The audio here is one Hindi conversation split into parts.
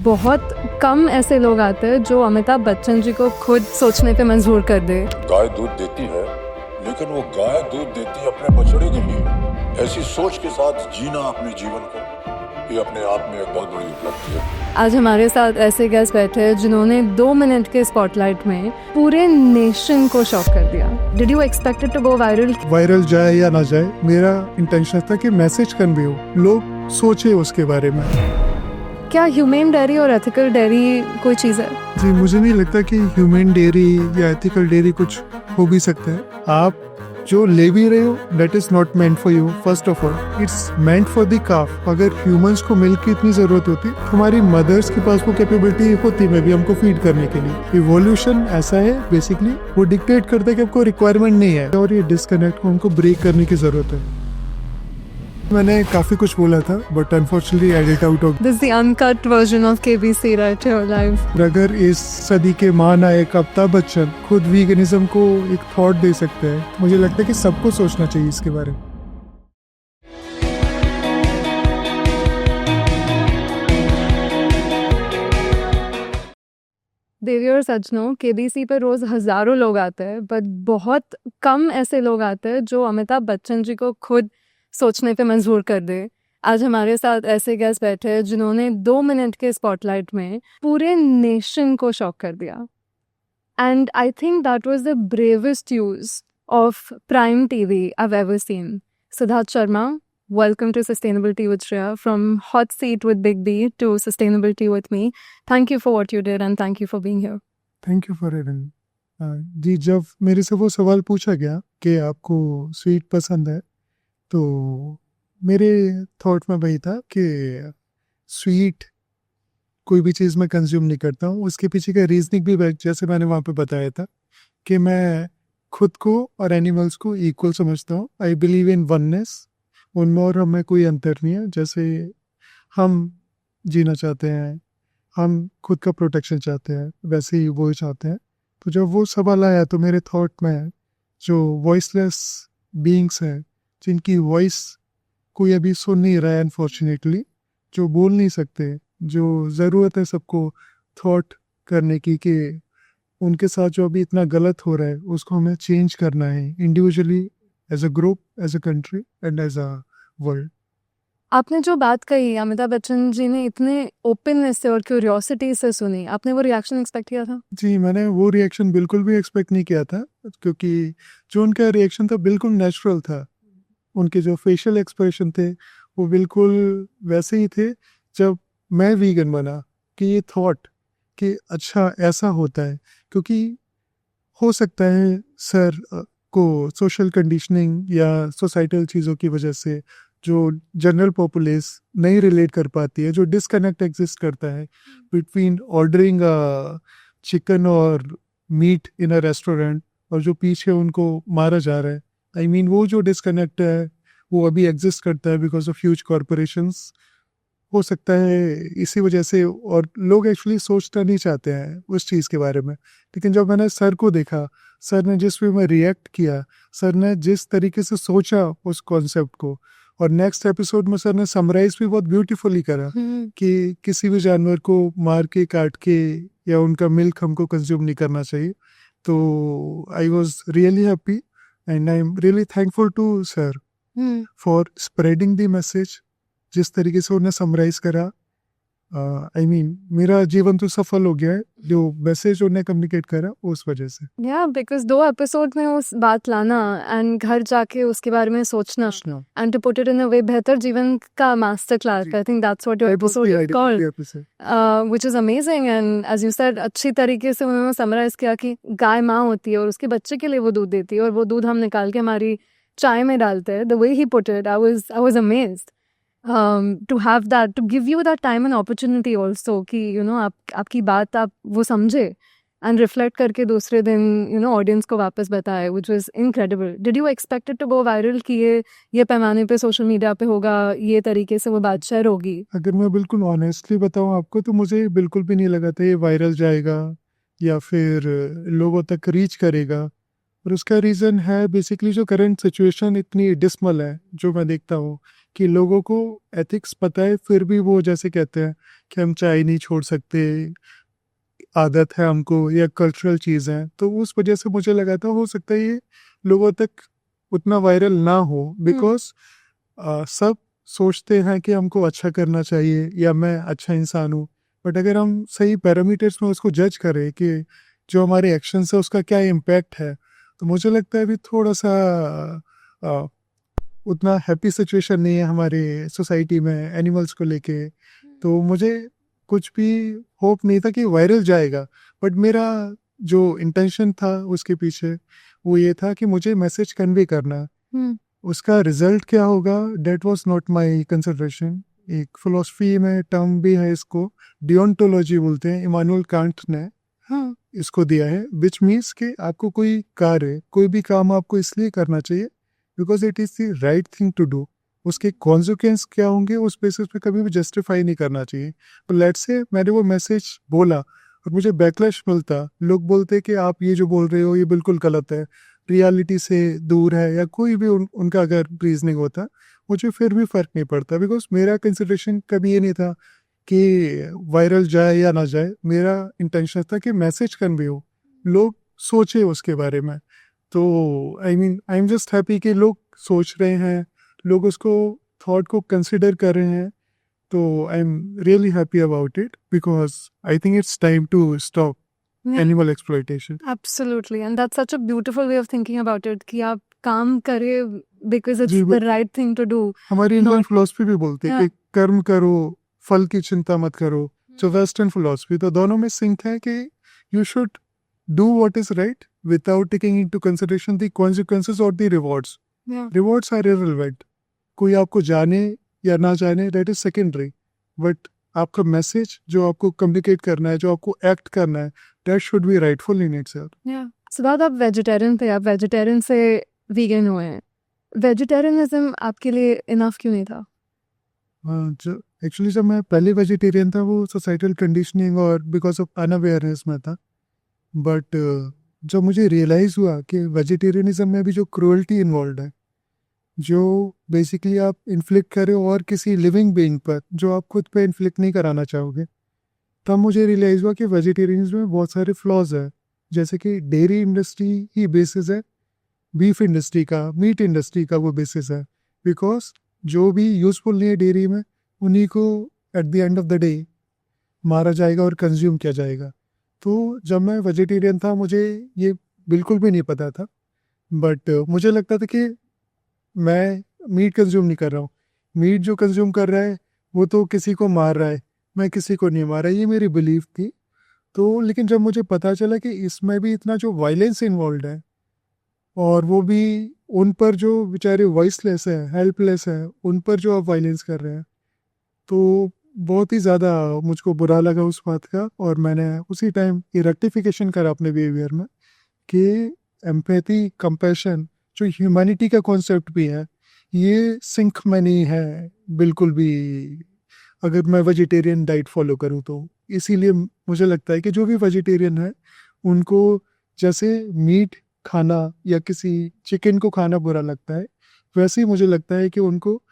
बहुत कम ऐसे लोग आते हैं जो अमिताभ बच्चन जी को खुद सोचने पे मजबूर कर दे। गाय दूध देती है, लेकिन वो गाय दूध देती है अपने बछड़े के लिए। ऐसी सोच के साथ जीना अपने जीवन को, ये अपने आप में एक बहुत बड़ी उपलब्धि है। आज हमारे साथ ऐसे गेस्ट बैठे हैं जिन्होंने 2 मिनट के स्पॉटलाइट में पूरे नेशन को शॉक कर दिया। Did you expect it to go viral? Viral जाए या ना जाए, मेरा इंटेंशन था कि मैसेज कन्वे हो, लोग सोचे उसके बारे में। क्या ह्यूमन डेयरी और एथिकल डेयरी कोई चीज़ है? जी, मुझे नहीं लगता कि ह्यूमन डेयरी या एथिकल डेयरी कुछ हो भी सकता है। आप जो ले भी रहे हो, that is not meant for you. First of all it's meant for the काफ। अगर ह्यूमंस को मिल्क की इतनी जरूरत होती, हमारी मदर्स के पास वो कैपेबिलिटी होती में भी हमको फीड करने के लिए। इवोल्यूशन ऐसा है, बेसिकली वो डिक्टेट करता है कि आपको रिक्वायरमेंट नहीं है, और ये डिस्कनेक्ट को हमको ब्रेक करने की जरूरत है। मैंने काफी कुछ बोला था, but unfortunately edit out of. This is the uncut version of KBC right here live. अगर इस सदी के महानायक अमिताभ बच्चन खुद वीगनिज्म को एक थॉट दे सकते हैं, मुझे लगता है कि सबको सोचना चाहिए इसके बारे में। देवी और सज्जनों, केबीसी पे रोज हजारों लोग आते हैं, बट बहुत कम ऐसे लोग आते हैं जो अमिताभ बच्चन जी को खुद सोचने पे मजबूर कर दे। आज हमारे साथ ऐसे गेस्ट बैठे हैं जिन्होंने 2 मिनट के स्पॉटलाइट में पूरे नेशन को शॉक कर दिया। And I think that was the bravest use of prime TV I have ever seen. Siddharth Sharma, welcome to Sustainability with Shreya, from Hot Seat with Big B to Sustainability with me. Thank you for what you did and thank you for being here. Thank you for having. जी, जब मेरे से वो सवाल पूछा गया कि आपको स्वीट पसंद है, तो मेरे थॉट में वही था कि स्वीट कोई भी चीज़ मैं कंज्यूम नहीं करता हूँ। उसके पीछे का रीजनिंग भी जैसे मैंने वहाँ पे बताया था कि मैं खुद को और एनिमल्स को इक्वल समझता हूँ। आई बिलीव इन वननेस, उनमें और हमें कोई अंतर नहीं है। जैसे हम जीना चाहते हैं, हम खुद का प्रोटेक्शन चाहते हैं, वैसे ही वो चाहते हैं। तो जब वो सवाल आया तो मेरे थॉट में जो वॉइसलेस बीइंग्स हैं, जिनकी वॉइस कोई अभी सुन नहीं रहा है अनफॉर्चुनेटली, जो बोल नहीं सकते, जो ज़रूरत है सबको थॉट करने की कि उनके साथ जो अभी इतना गलत हो रहा है उसको हमें चेंज करना है, individually, as a group, as a country and as a world. आपने जो बात कही, अमिताभ बच्चन जी ने इतने ओपननेस से और क्यूरियोसिटी से सुनी, आपने वो रिएक्शन एक्सपेक्ट किया था? जी, मैंने वो रिएक्शन बिल्कुल भी एक्सपेक्ट नहीं किया था, क्योंकि जो उनका रिएक्शन था बिल्कुल नेचुरल था। उनके जो फेशियल एक्सप्रेशन थे वो बिल्कुल वैसे ही थे जब मैं वीगन बना, कि ये थॉट कि अच्छा ऐसा होता है। क्योंकि हो सकता है सर को सोशल कंडीशनिंग या सोसाइटल चीज़ों की वजह से जो जनरल पॉपुलेस नहीं रिलेट कर पाती है, जो डिस्कनेक्ट एग्जिस्ट करता है बिटवीन ऑर्डरिंग चिकन और मीट इन अ रेस्टोरेंट और जो पीछे उनको मारा जा रहा है। आई मीन वो जो डिस्कनेक्ट है वो अभी एग्जिस्ट करता है बिकॉज ऑफ ह्यूज कॉरपोरेशंस। हो सकता है इसी वजह से, और लोग एक्चुअली सोचना नहीं चाहते हैं उस चीज़ के बारे में। लेकिन जब मैंने सर को देखा, सर ने जिस वे में रिएक्ट किया, सर ने जिस तरीके से सोचा उस कॉन्सेप्ट को, और नेक्स्ट एपिसोड में सर ने समराइज भी बहुत ब्यूटीफुली करा कि किसी भी जानवर को मार के, काट के या उनका मिल्क हमको कंज्यूम नहीं करना चाहिए। तो I was really happy and I am really thankful to sir for spreading the message. जिस तरीके से उन्हें समराइज करा, आई मीन मेरा जीवन तो सफल हो गया है, जो मैसेज उन्हें कम्युनिकेट करा उस वजह से। या बिकॉज 2 एपिसोड में उस बात लाना एंड घर जाके उसके बारे में सोचना and to put it in a way, बेहतर जीवन का master class. I think that's what your episode is called, which is amazing. And as you said, अच्छी तरीके से उन्होंने समराइज किया कि गाय माँ होती है और उसके बच्चे के लिए वो दूध देती है, और वो दूध हम निकाल के हमारी चाय में डालते हैं। The way he put it, I was amazed to have that, to give you that time and opportunity also कि आपकी बात आप वो समझे and reflect करके दूसरे दिन audience को वापस बताए, which was incredible. Did you expect it to go viral कि ये पैमाने पे सोशल मीडिया पे होगा, ये तरीके से वो बात शेयर होगी? अगर मैं बिल्कुल ऑनेस्टली बताऊं आपको, तो मुझे बिल्कुल भी नहीं लगा था ये वायरल जाएगा या फिर लोगों तक रीच करेगा। और उसका रीज़न है बेसिकली जो करंट सिचुएशन इतनी डिसमल है, जो मैं देखता हूँ कि लोगों को एथिक्स पता है फिर भी वो जैसे कहते हैं कि हम चाय नहीं छोड़ सकते, आदत है हमको या कल्चरल चीज़ है, तो उस वजह से मुझे लगा था हो सकता है ये लोगों तक उतना वायरल ना हो, बिकॉज सब सोचते हैं कि हमको अच्छा करना चाहिए या मैं अच्छा इंसान हूँ, बट अगर हम सही पैरामीटर्स में उसको जज करें कि जो हमारे एक्शंस है उसका क्या इम्पैक्ट है, तो मुझे लगता है अभी थोड़ा सा अ, उतना हैप्पी सिचुएशन नहीं है हमारे सोसाइटी में एनिमल्स को लेके। तो मुझे कुछ भी होप नहीं था कि वायरल जाएगा, बट मेरा जो इंटेंशन था उसके पीछे वो ये था कि मुझे मैसेज कन्वे करना। उसका रिजल्ट क्या होगा that was not my consideration. एक फिलोसफी में टर्म भी है, इसको डियोंटोलॉजी बोलते हैं, इमानुएल कांट ने इसको दिया है, विच मीन्स कि आपको कोई कार्य कोई भी काम आपको इसलिए करना चाहिए because it is the right thing to do. उसके कॉन्सिक्वेंस क्या होंगे उस बेसिस पे कभी भी जस्टिफाई नहीं करना चाहिए। तो लेट्स से मैंने वो मैसेज बोला और मुझे बैकलैश मिलता, लोग बोलते कि आप ये जो बोल रहे हो ये बिल्कुल गलत है, रियलिटी से दूर है, या कोई भी उनका अगर रीजनिंग होता, मुझे फिर भी फ़र्क नहीं पड़ता, बिकॉज मेरा कंसिडरेशन कभी ये नहीं था कि वायरल जाए या ना जाए। मेरा इंटेंशन था कि मैसेज कन्वे हो, लोग सोचे उसके बारे में। तो आई एम जस्ट हैप्पी कि लोग सोच रहे हैं, लोग उसको थॉट को कंसिडर कर रहे हैं। तो I am really happy about it because I think it's time to stop animal exploitation. Absolutely, and that's such a beautiful way of thinking about it कि आप काम करें because it's जी, the right thing to do. हमारी इंडियन Not- फिलोसफी भी बोलती है हाँ। कि कर्म करो, फल की चिंता मत करो। जो वेस्टर्न फिलोसफी, तो दोनों में सिंक है कि you should do what is right without taking into consideration the consequences और the rewards. Yeah. Rewards are irrelevant, कोई आपको जाने या ना जाने दैट इज सेकेंडरी, बट आपका मैसेज जो आपको कम्युनिकेट करना है, जो आपको एक्ट करना है, that should be rightful in itself. Yeah. So बात आप वेजिटेरियन थे, आप वेजिटेरियन से वीगन हुए हैं। वेजिटेरियनिज्म आपके लिए इनफ क्यों नहीं था? जो एक्चुअली जब मैं पहले वेजिटेरियन था वो सोसाइटल कंडीशनिंग और बिकॉज ऑफ अनअवेयरनेस में था, बट जब मुझे रियलाइज़ हुआ कि वेजिटेरियनिज्म में भी जो क्रूअल्टी इन्वॉल्व है, जो बेसिकली आप इन्फ्लिक्ट करें और किसी लिविंग बीइंग पर जो आप खुद पे इन्फ्लिक्ट नहीं कराना चाहोगे, तब मुझे रियलाइज़ हुआ कि वेजिटेरियनिज्म में बहुत सारे फ्लॉज है। जैसे कि डेयरी इंडस्ट्री ही बेसिस है, बीफ इंडस्ट्री का, मीट इंडस्ट्री का वो बेसिस है, बिकॉज जो भी यूज़फुल नहीं है डेयरी में उन्हीं को at the end of the day मारा जाएगा और कंज्यूम किया जाएगा। तो जब मैं वेजिटेरियन था मुझे ये बिल्कुल भी नहीं पता था, बट मुझे लगता था कि मैं मीट कंज्यूम नहीं कर रहा हूँ, मीट जो कंज्यूम कर रहा है वो तो किसी को मार रहा है, मैं किसी को नहीं मार रहा, ये मेरी बिलीफ थी। तो लेकिन जब मुझे पता चला कि इसमें भी इतना जो वायलेंस इन्वॉल्व है और वो भी उन पर जो बेचारे वॉइसलेस है, हेल्पलेस है, उन पर जो आप वायलेंस कर रहे हैं, तो बहुत ही ज़्यादा मुझको बुरा लगा उस बात का। और मैंने उसी टाइम ये रेक्टिफिकेशन करा अपने बिहेवियर में कि एम्पैथी, कंपैशन, जो ह्यूमैनिटी का कॉन्सेप्ट भी है, ये सिंक में नहीं है बिल्कुल भी अगर मैं वेजिटेरियन डाइट फॉलो करूँ तो। इसीलिए मुझे लगता है कि जो भी वेजिटेरियन है उनको जैसे मीट खाना या किसी चिकन को खाना बुरा लगता है, वैसे ही मुझे लगता है कि उनको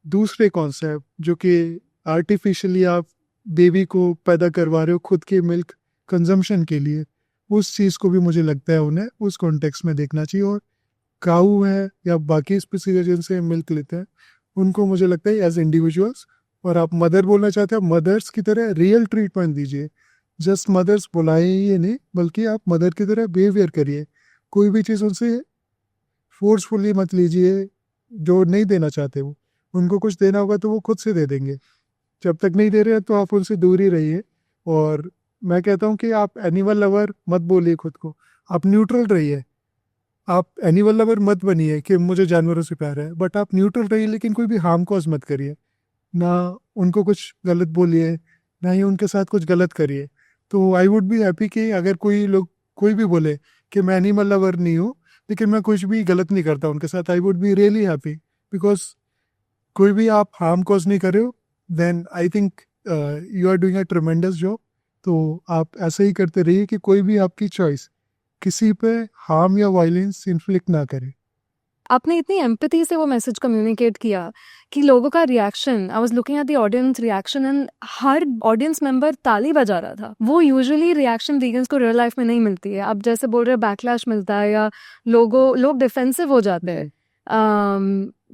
दूसरे कॉन्सेप्ट जो कि आर्टिफिशियली आप बेबी को पैदा करवा रहे हो खुद के मिल्क कंजम्पशन के लिए, उस चीज़ को भी मुझे लगता है उन्हें उस कॉन्टेक्स्ट में देखना चाहिए। और काऊ है या बाकी स्पीसीज जिनसे मिल्क लेते हैं उनको मुझे लगता है एज इंडिविजुअल्स, और आप मदर बोलना चाहते हैं, मदर्स की तरह रियल ट्रीटमेंट दीजिए। जस्ट मदर्स बुलाए ये नहीं, बल्कि आप मदर की तरह बिहेवियर करिए। कोई भी चीज़ उनसे फोर्सफुली मत लीजिए जो नहीं देना चाहते वो। उनको कुछ देना होगा तो वो खुद से दे देंगे, जब तक नहीं दे रहे हैं तो आप उनसे दूर ही रहिए। और मैं कहता हूँ कि आप एनिमल लवर मत बोलिए खुद को, आप न्यूट्रल रहिए। आप एनिमल लवर मत बनिए कि मुझे जानवरों से प्यार है, बट आप न्यूट्रल रहिए, लेकिन कोई भी हार्म कॉज मत करिए, ना उनको कुछ गलत बोलिए, ना ही उनके साथ कुछ गलत करिए। तो आई वुड बी हैप्पी कि अगर कोई भी बोले कि मैं एनिमल लवर नहीं हूँ लेकिन मैं कुछ भी गलत नहीं करता उनके साथ, I would be really happy, because कोई भी आप हार्म कॉज नहीं कर रहे हो, then I think you are doing a tremendous job. तो आप ऐसे ही करते रहिए कि कोई भी आपकी चॉइस किसी पे हार्म या वायलेंस इन्फ्लिक्ट ना करे। आपने इतनी एम्पैथी से वो मैसेज कम्युनिकेट किया कि लोगों का reaction, I was looking at the audience reaction and her audience member ताली बजा रहा था। वो यूजुअली रिएक्शन वीगन्स को रियल लाइफ में नहीं मिलती है। आप जैसे बोल रहे हो बैकलैश मिलता है या लोग डिफेंसिव हो जाते हैं।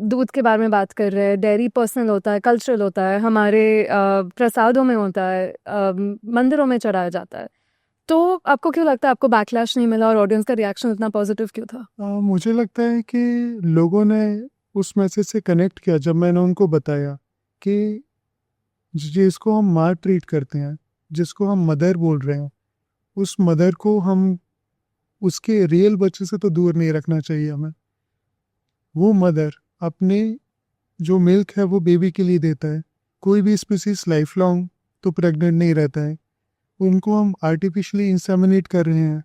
दूध के बारे में बात कर रहे हैं, डेयरी पर्सनल होता है, कल्चरल होता है, हमारे प्रसादों में होता है, मंदिरों में चढ़ाया जाता है। तो आपको क्यों लगता है आपको बैकलैश नहीं मिला और ऑडियंस का रिएक्शन इतना पॉजिटिव क्यों था? मुझे लगता है कि लोगों ने उस मैसेज से कनेक्ट किया जब मैंने उनको बताया कि जिसको हम माँ ट्रीट करते हैं, जिसको हम मदर बोल रहे हैं, उस मदर को हम उसके रियल बच्चे से तो दूर नहीं रखना चाहिए हमें। वो मदर अपने जो मिल्क है वो बेबी के लिए देता है। कोई भी स्पीसीज लाइफ लॉन्ग तो प्रेग्नेंट नहीं रहता है। उनको हम आर्टिफिशियली इंसेमिनेट कर रहे हैं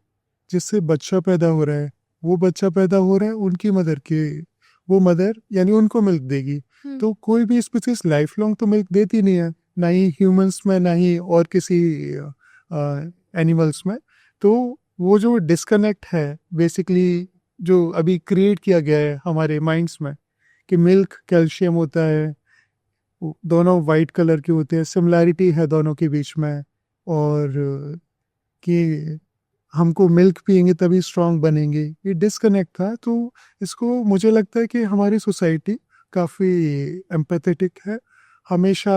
जिससे बच्चा पैदा हो रहा है। वो बच्चा पैदा हो रहा है उनकी मदर के, वो मदर यानी उनको मिल्क देगी। तो कोई भी स्पीसीज लाइफ लॉन्ग तो मिल्क देती नहीं है, ना ही ह्यूमंस में, ना ही और किसी एनिमल्स में। तो वो जो डिस्कनेक्ट है बेसिकली जो अभी क्रिएट किया गया है हमारे माइंड्स में कि मिल्क कैल्शियम होता है, दोनों वाइट कलर के होते हैं, सिमिलैरिटी है दोनों के बीच में, और कि हमको मिल्क पियेंगे तभी स्ट्रांग बनेंगे, ये डिस्कनेक्ट था। तो इसको मुझे लगता है कि हमारी सोसाइटी काफ़ी एम्पैथेटिक है। हमेशा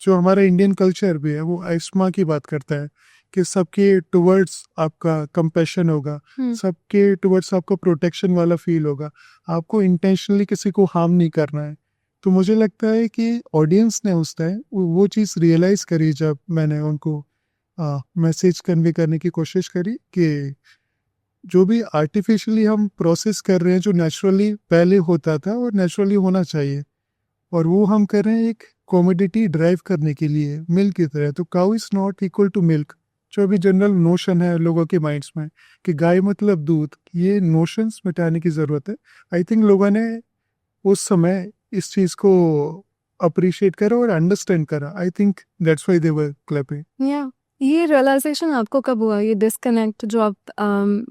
जो हमारा इंडियन कल्चर भी है वो आइस्मा की बात करता है कि सबके टुवर्ड्स आपका कंपैशन होगा, सबके टुवर्ड्स आपको प्रोटेक्शन वाला फील होगा, आपको इंटेंशनली किसी को हार्म नहीं करना है। तो मुझे लगता है कि ऑडियंस ने उस टाइम वो चीज़ रियलाइज़ करी जब मैंने उनको मैसेज कन्वे करने की कोशिश करी कि जो भी आर्टिफिशियली हम प्रोसेस कर रहे हैं, जो नेचुरली पहले होता था और नेचुरली होना चाहिए, और वो हम कर रहे हैं एक कॉमोडिटी ड्राइव करने के लिए मिल्क की तरह। तो cow is not equal to milk, जो अभी जनरल नोशन है लोगों के माइंड्स में कि गाय मतलब दूध, ये नोशंस मिटाने की ज़रूरत है। आई थिंक लोगों ने उस समय इस चीज़ को अप्रिशिएट करा और अंडरस्टैंड करा। आई think that's why they were clapping. या ये रियलाइजेशन आपको कब हुआ, ये डिस्कनेक्ट जो आप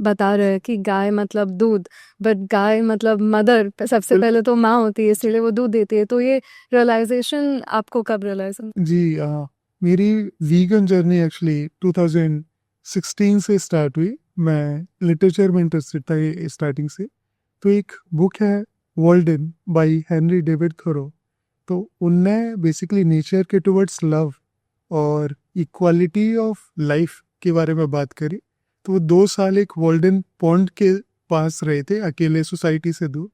बता रहे हैं कि गाय मतलब दूध, बट गाय मतलब मदर सबसे पहले तो माँ होती है इसलिए वो दूध देती है। तो ये रियलाइजेशन आपको कब रियलाइज हुआ? जी, मेरी वीगन जर्नी एक्चुअली 2016 से स्टार्ट हुई। मैं लिटरेचर में इंटरेस्टेड था स्टार्टिंग से। तो एक बुक है Walden by Henry David Thoreau. तो उनने बेसिकली नेचर के टुवर्ड्स लव और इक्वालिटी ऑफ लाइफ के बारे में बात करी। तो वो 2 साल एक वॉल्डन पॉन्ड के पास रहे थे अकेले, सोसाइटी से दूर,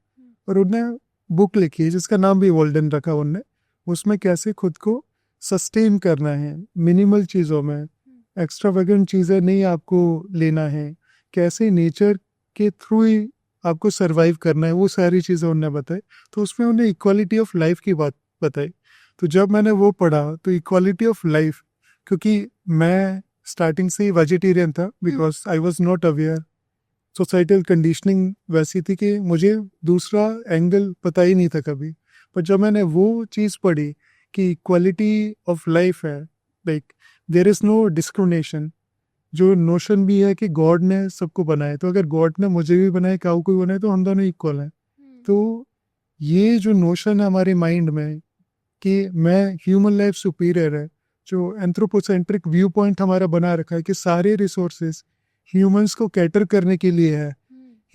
और उनने बुक लिखी है जिसका नाम भी वॉल्डन रखा उनने। उसमें कैसे खुद को सस्टेन करना है मिनिमल चीज़ों में, एक्स्ट्रावेगेंट चीज़ें नहीं आपको लेना है, कैसे नेचर के थ्रू ही आपको सरवाइव करना है, वो सारी चीज़ें उन्होंने बताई। तो उसमें उन्हें इक्वालिटी ऑफ लाइफ की बात बताई। तो जब मैंने वो पढ़ा तो इक्वालिटी ऑफ लाइफ, क्योंकि मैं स्टार्टिंग से ही वेजिटेरियन था because I was not aware, societal conditioning वैसी थी कि मुझे दूसरा एंगल पता ही नहीं था कभी। पर जब मैंने वो चीज़ पढ़ी कि इक्वालिटी ऑफ लाइफ है, like there is no discrimination, जो नोशन भी है कि गॉड ने सबको बनाया, तो अगर गॉड ने मुझे भी बनाया, काऊ को भी बनाया, तो हम दोनों इक्वल हैं। तो ये जो नोशन है हमारे माइंड में कि मैं ह्यूमन लाइफ सुपीरियर है, जो एंथ्रोपोसेंट्रिक व्यू पॉइंट हमारा बना रखा है कि सारे रिसोर्सेज ह्यूमंस को कैटर करने के लिए है,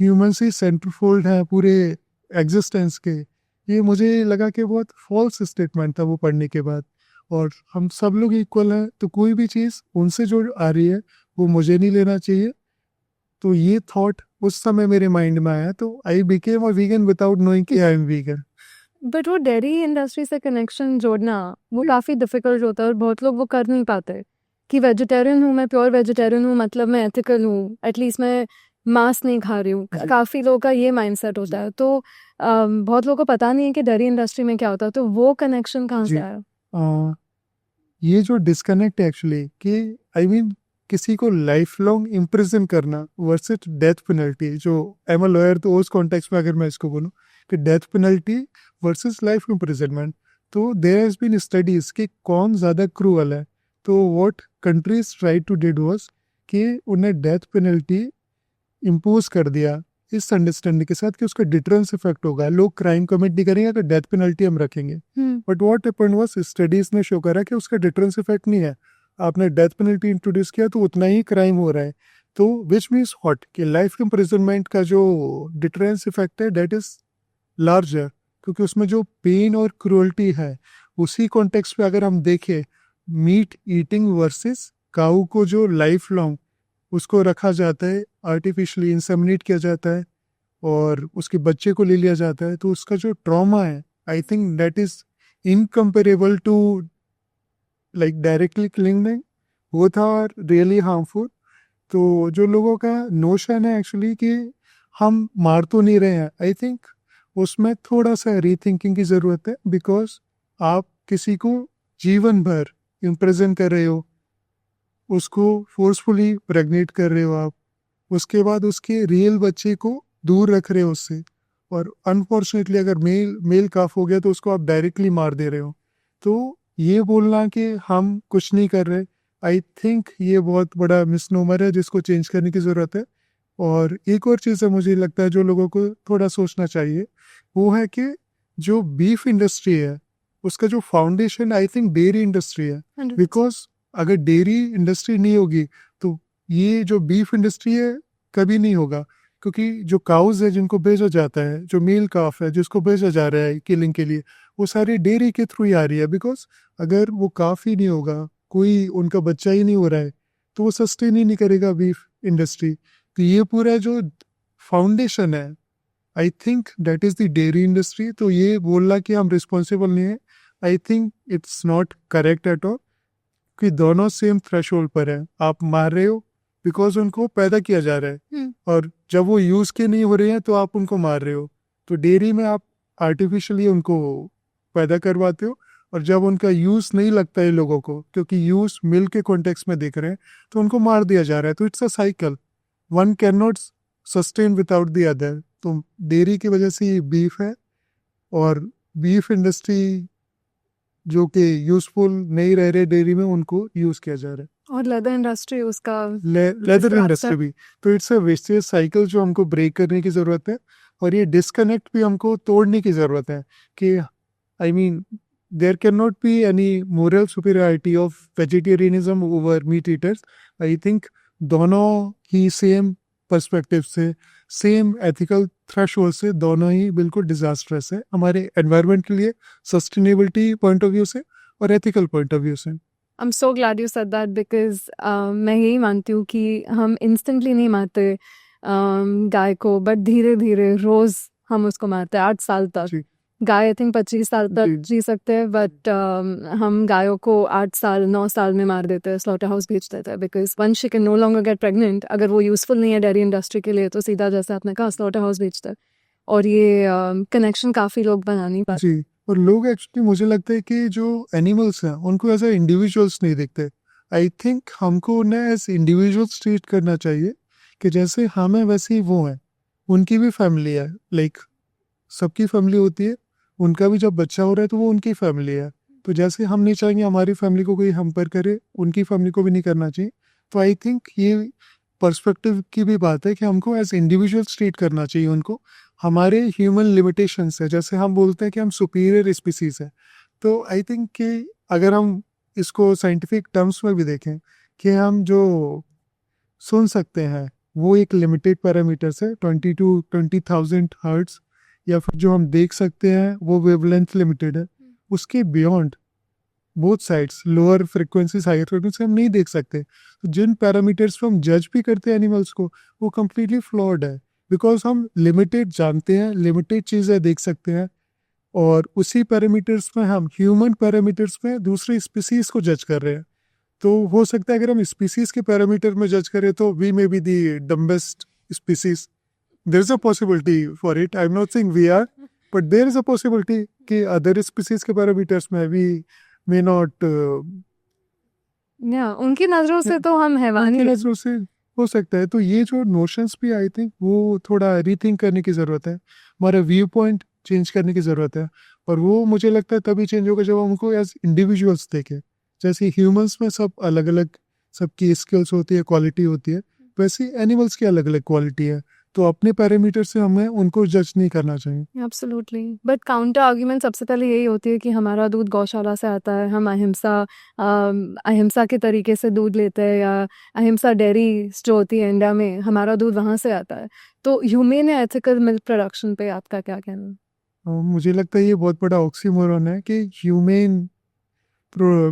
ह्यूमंस ही सेंट्रफोल्ड है पूरे एग्जिस्टेंस के। ये मुझे लगा कि बहुत फॉल्स स्टेटमेंट था वो पढ़ने के बाद। और हम सब लोग इक्वल हैं, तो कोई भी चीज़ उनसे जो आ रही है वो मुझे नहीं लेना चाहिए। तो ये थॉट उस समय मेरे माइंड में आया, तो I became a vegan without knowing कि आई एम वीगन। बट वो डेयरी इंडस्ट्री से कनेक्शन जोड़ना वो काफ़ी डिफिकल्ट होता है और बहुत लोग वो कर नहीं पाते कि वेजिटेरियन हूँ, मैं प्योर वेजिटेरियन हूँ, मतलब मैं एथिकल हूँ, एटलीस्ट मैं मांस नहीं खा रही हूँ। काफ़ी लोगों का ये माइंडसेट होता है। तो बहुत लोगों को पता नहीं है कि डेयरी इंडस्ट्री में क्या होता है। तो वो कनेक्शन कहाँ से आया? ये जो डिस्कनेक्ट एक्चुअली कि आई मीन किसी को लाइफ लॉन्ग इम्प्रिजन करना वर्सेस डेथ पेनल्टी, जो आई एम अ लॉयर, तो उस कॉन्टेक्स्ट में अगर मैं इसको बोलूँ कि death penalty versus life imprisonment, तो देयर हैज़ बीन स्टडीज कि कौन ज़्यादा क्रूअल है। तो what countries try to did was कि उन्हें डेथ पेनल्टी इम्पोज कर दिया इस अंडरस्टैंडिंग के साथ कि उसका डिटरेंस इफेक्ट होगा, लोग क्राइम कमिट नहीं करेंगे तो डेथ पेनल्टी हम रखेंगे। But what happened was studies ने शो करा कि उसका डिटरेंस इफेक्ट नहीं है। आपने डेथ पेनल्टी इंट्रोड्यूस किया तो उतना ही क्राइम हो रहा है। तो विच मीन्स व्हाट कि लाइफ इम्प्रिजनमेंट का जो डिटरेंस इफेक्ट है दैट इज लार्जर, क्योंकि उसमें जो पेन और क्रूअल्टी है उसी कॉन्टेक्स्ट पे अगर हम देखें मीट ईटिंग वर्सेस काऊ को जो लाइफ लॉन्ग उसको रखा जाता है, आर्टिफिशियली इंसेमिनेट किया जाता है और उसके बच्चे को ले लिया जाता है, तो उसका जो ट्रॉमा है I think that is incomparable to like directly killing them. वो था रियली हार्मफुल। तो जो लोगों का नोशन है एक्चुअली कि हम मार तो नहीं रहे हैं, आई थिंक उसमें थोड़ा सा रीथिंकिंग की ज़रूरत है। बिकॉज आप किसी को जीवन भर इम्प्रेजेंट कर रहे हो, उसको फोर्सफुली प्रेग्नेट कर रहे हो आप, उसके बाद उसके रियल बच्चे को दूर रख रहे हो उससे, और अनफॉर्चुनेटली अगर मेल काफ हो गया तो उसको आप डायरेक्टली मार दे रहे हो। तो ये बोलना कि हम कुछ नहीं कर रहे, आई थिंक ये बहुत बड़ा मिसनोमर है जिसको चेंज करने की ज़रूरत है। और एक और चीज़ है मुझे लगता है जो लोगों को थोड़ा सोचना चाहिए, वो है कि जो बीफ इंडस्ट्री है उसका जो foundation I think dairy industry है। बिकॉज अगर डेयरी इंडस्ट्री नहीं होगी तो ये जो बीफ इंडस्ट्री है कभी नहीं होगा, क्योंकि जो काउज है जिनको भेजा जाता है, जो मेल काफ है जिसको भेजा जा रहा है किलिंग के लिए, वो सारी डेयरी के थ्रू ही आ रही है। बिकॉज अगर वो काफ ही नहीं होगा, कोई उनका बच्चा ही नहीं हो रहा है, तो वो सस्टेन ही नहीं करेगा बीफ इंडस्ट्री। तो ये पूरा जो फाउंडेशन है I think that is the dairy industry. तो ये बोलना कि हम रिस्पॉन्सिबल नहीं है, I think it's not correct at all, कि दोनों सेम थ्रेशोल्ड पर है। आप मार रहे हो बिकॉज उनको पैदा किया जा रहा है, और जब वो यूज़ के नहीं हो रहे हैं तो आप उनको मार रहे हो। तो डेयरी में आप आर्टिफिशियली उनको पैदा करवाते हो, और जब उनका यूज़ नहीं लगता है लोगों को, क्योंकि यूज़ मिल्क के कॉन्टेक्स्ट में देख रहे हैं, तो उनको मार दिया जा रहा है। तो it's a cycle, one can not sustain without the other. तो डेयरी की वजह से ये बीफ है, और बीफ इंडस्ट्री जो कि यूजफुल नहीं रह रहे डेयरी में, उनको यूज किया जा रहा है। और लेदर इंडस्ट्री उसका लेदर इंडस्ट्री भी। तो इट्स अ वेस्टेज साइकिल जो हमको ब्रेक करने की ज़रूरत है, और ये डिस्कनेक्ट भी हमको तोड़ने की ज़रूरत है कि I mean there can not be any moral superiority of vegetarianism over meat eaters. I think दोनों ही सेम पर्सपेक्टिव से, सेम एथिकल थ्रेशोल्ड से, दोनों ही बिल्कुल डिजास्टरस है हमारे एनवायरनमेंट के लिए, सस्टेनेबिलिटी पॉइंट ऑफ व्यू से और एथिकल पॉइंट ऑफ व्यू से। I am so glad you said that, because मैं यही मानती हूँ कि हम इंस्टेंटली नहीं मारते गाय को, बट धीरे धीरे रोज हम उसको मारते हैं। 8 साल तक गाय आई थिंक 25 साल तक जी सकते हैं, बट हम गायों को 8 साल 9 साल में मार देते हैं, स्लॉटर हाउस भेज देते हैं। Because once she can no longer get pregnant, अगर वो यूजफुल नहीं है डेयरी इंडस्ट्री के लिए, तो सीधा जैसे आपने कहा स्लॉटर हाउस भेजते हैं। और ये कनेक्शन काफ़ी लोग बना नहीं पाते। जी, और लोग एक्चुअली मुझे लगता है कि जो एनिमल्स हैं उनको एज ए इंडिविजुअल्स नहीं देखते। आई थिंक हमको उन्हें एज इंडिविजुअल्स ट्रीट करना चाहिए कि जैसे हम हैं वैसे ही वो हैं, उनकी भी फैमिली है, लाइक सबकी फैमिली होती है, उनका भी जब बच्चा हो रहा है तो वो उनकी फैमिली है। तो जैसे हम नहीं चाहेंगे हमारी फैमिली को कोई हम पर करे, उनकी फैमिली को भी नहीं करना चाहिए। तो आई थिंक ये पर्सपेक्टिव की भी बात है कि हमको एज इंडिविजुअल्स ट्रीट करना चाहिए उनको। हमारे ह्यूमन लिमिटेशंस है, जैसे हम बोलते हैं कि हम सुपीरियर स्पीसीज है, तो आई थिंक कि अगर हम इसको साइंटिफिक टर्म्स में भी देखें कि हम जो सुन सकते हैं वो एक लिमिटेड पैरामीटर्स है, 20 to 20,000 हर्ट्ज, या फिर जो हम देख सकते हैं वो वेवलेंथ लिमिटेड है। उसके beyond both sides, lower frequencies higher frequency हम नहीं देख सकते। तो जिन पैरामीटर्स पे हम जज भी करते हैं एनिमल्स को, वो कम्प्लीटली फ्लॉड है, बिकॉज हम लिमिटेड जानते हैं, लिमिटेड चीज़ें देख सकते हैं, और उसी पैरामीटर्स में हम ह्यूमन पैरामीटर्स में दूसरी स्पीसीज को जज कर रहे हैं। तो हो सकता है अगर हम स्पीसीज के पैरामीटर में जज करें तो we may be the dumbest species. There is a possibility for it, I am not saying we are, but there is a possibility कि अदर स्पीसीज के पैरामीटर्स में वी मे नॉट, या उनकी नज़रों से तो हम हैवानी नजरों से हो सकता है। तो ये जो नोशंस भी आई थिंक वो थोड़ा रीथिंक करने की ज़रूरत है, हमारा व्यू पॉइंट चेंज करने की ज़रूरत है। और वो मुझे लगता है तभी चेंज होगा जब हम उनको एज इंडिविजुअल्स देखें। जैसे ह्यूमंस में सब अलग अलग, सबकी स्किल्स होती है, क्वालिटी होती है, वैसे एनिमल्स की अलग अलग क्वालिटी है, तो अपने पैरामीटर से हमें उनको जज नहीं करना चाहिए। एब्सोल्युटली, बट काउंटर आर्ग्यूमेंट सबसे पहले यही होती है कि हमारा दूध गौशाला से आता है, हम अहिंसा के तरीके से दूध लेते हैं, या अहिंसा डेयरी जो होती है इंडिया में, हमारा दूध वहाँ से आता है। तो ह्यूमेन या एथिकल मिल्क प्रोडक्शन पे आपका क्या कहना है? मुझे लगता है ये बहुत बड़ा ऑक्सीमोरन है कि ह्यूमन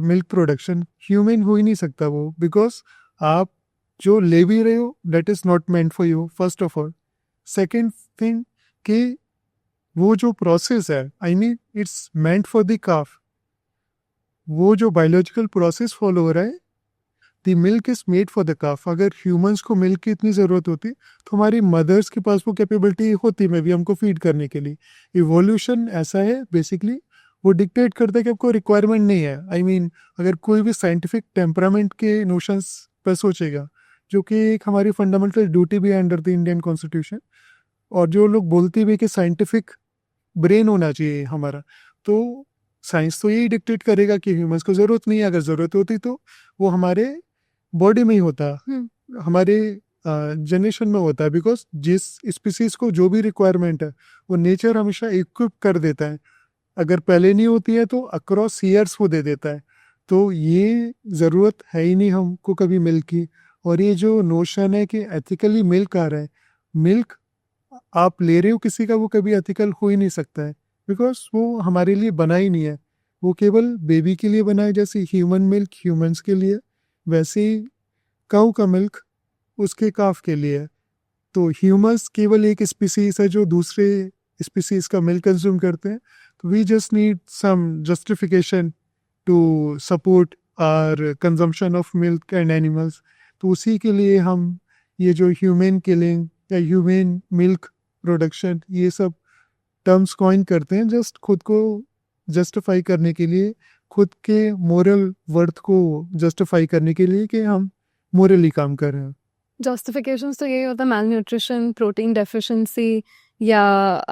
मिल्क प्रोडक्शन ह्यूमन हो ही नहीं सकता वो, बिकॉज आप जो ले भी रहे हो that is not meant for you first of all. Second thing कि वो जो प्रोसेस है, I mean it's meant for the काफ, वो जो बायोलॉजिकल प्रोसेस फॉलो हो रहा है, the milk is made for the काफ। अगर ह्यूमंस को मिल्क की इतनी ज़रूरत होती तो हमारी मदर्स के पास वो कैपेबिलिटी होती में भी हमको फीड करने के लिए। इवोल्यूशन ऐसा है बेसिकली, वो डिक्टेट करता है कि आपको रिक्वायरमेंट नहीं है। आई मीन अगर कोई भी साइंटिफिक टेम्परामेंट के नोशंस पर सोचेगा, जो कि एक हमारी फंडामेंटल ड्यूटी भी है अंडर द इंडियन कॉन्स्टिट्यूशन, और जो लोग बोलते भी कि साइंटिफिक ब्रेन होना चाहिए हमारा, तो साइंस तो यही डिक्टेट करेगा कि ह्यूमंस को ज़रूरत नहीं है। अगर ज़रूरत होती तो वो हमारे बॉडी में ही होता, हमारे जनरेशन में होता है, बिकॉज जिस स्पीसीज को जो भी रिक्वायरमेंट है वो नेचर हमेशा इक्विप कर देता है। अगर पहले नहीं होती है तो अक्रॉस ईयर्स वो दे देता है। तो ये ज़रूरत है ही नहीं हमको कभी मिल्क की। और ये जो नोशन है कि एथिकली मिल्क आ रहा है, मिल्क आप ले रहे हो किसी का, वो कभी एथिकल हो ही नहीं सकता है, बिकॉज वो हमारे लिए बना ही नहीं है। वो केवल बेबी के लिए बना है, जैसे ह्यूमन मिल्क ह्यूमंस के लिए, वैसे ही काऊ का मिल्क उसके काफ के लिए है। तो ह्यूमंस केवल एक स्पीसीज है जो दूसरे स्पीसीज का मिल्क कंज्यूम करते हैं। तो we just need some justification to support our consumption of milk and animals. तो उसी के लिए हम ये जो ह्यूमन किलिंग या ह्यूमन मिल्क प्रोडक्शन, ये सब टर्म्स कॉइन करते हैं जस्ट खुद को जस्टिफाई करने के लिए, खुद के मोरल वर्थ को जस्टिफाई करने के लिए कि हम मोरली काम कर रहे हैं। जस्टिफिकेशंस तो यही होता है, मैल न्यूट्रिशन, प्रोटीन डेफिशिएंसी, या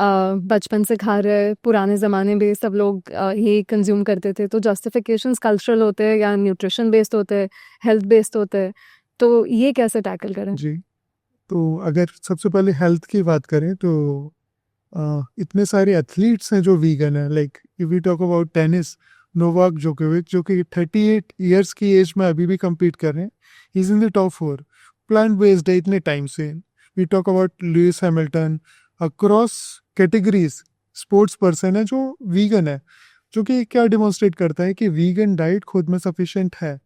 बचपन से खा रहे, पुराने ज़माने में सब लोग ये कंज्यूम करते थे। तो जस्टिफिकेशंस कल्चरल होते हैं या न्यूट्रिशन बेस्ड होते हैं, हेल्थ बेस्ड होते हैं। तो ये कैसे टैकल करें? जी, तो अगर सबसे पहले हेल्थ की बात करें तो इतने सारे एथलीट्स हैं जो वीगन है। Like if we talk about tennis, Novak जोकोविच जो कि 38 ईयर्स की एज में अभी भी compete कर रहे हैं, he is in the top 4, plant based है इतने टाइम से। We talk about Lewis Hamilton, across categories sports person है जो वीगन है, जो कि क्या डिमॉन्स्ट्रेट करता है कि वीगन डाइट खुद में सफिशिएंट है।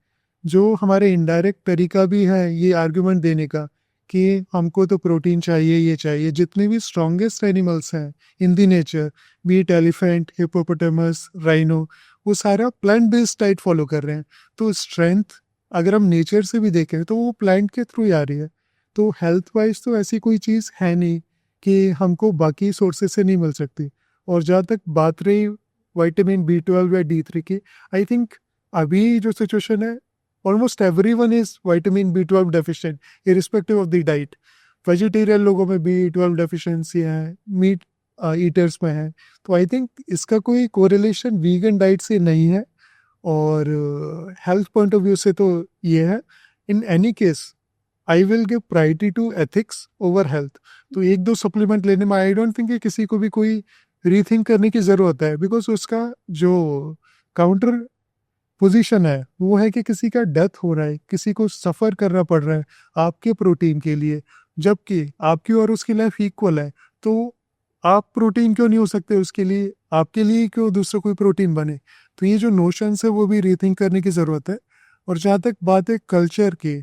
जो हमारे इनडायरेक्ट तरीका भी है ये आर्ग्यूमेंट देने का कि हमको तो प्रोटीन चाहिए, ये चाहिए। जितने भी स्ट्रॉन्गेस्ट एनिमल्स हैं in the nature, be it elephant, hippopotamus, rhino, वो सारा प्लांट बेस्ड डाइट फॉलो कर रहे हैं। तो स्ट्रेंथ अगर हम नेचर से भी देखें तो वो प्लांट के थ्रू ही आ रही है। तो हेल्थ वाइज तो ऐसी कोई चीज़ है नहीं कि हमको बाकी सोर्सेज से नहीं मिल सकती। और जहाँ तक बात रही विटामिन B12 या D3 की, आई थिंक अभी जो सिचुएशन है, almost everyone is vitamin B12 deficient irrespective of the diet. Vegetarian लोगों में B12 डेफिशिएंसी है, मीट ईटर्स में है। तो आई थिंक इसका कोई कोरिलेशन वीगन डाइट से नहीं है। और हेल्थ पॉइंट ऑफ व्यू से तो ये है, in any case I will give priority to ethics over health. तो एक दो सप्लीमेंट लेने में आई डोंट थिंक कि किसी को भी कोई रीथिंक करने की ज़रूरत है, बिकॉज उसका जो काउंटर पोजीशन है वो है कि किसी का डेथ हो रहा है, किसी को सफ़र करना पड़ रहा है आपके प्रोटीन के लिए, जबकि आपकी और उसकी लाइफ इक्वल है। तो आप प्रोटीन क्यों नहीं हो सकते उसके लिए, आपके लिए क्यों दूसरा कोई प्रोटीन बने? तो ये जो नोशंस है वो भी रीथिंक करने की ज़रूरत है। और जहाँ तक बात है कल्चर की,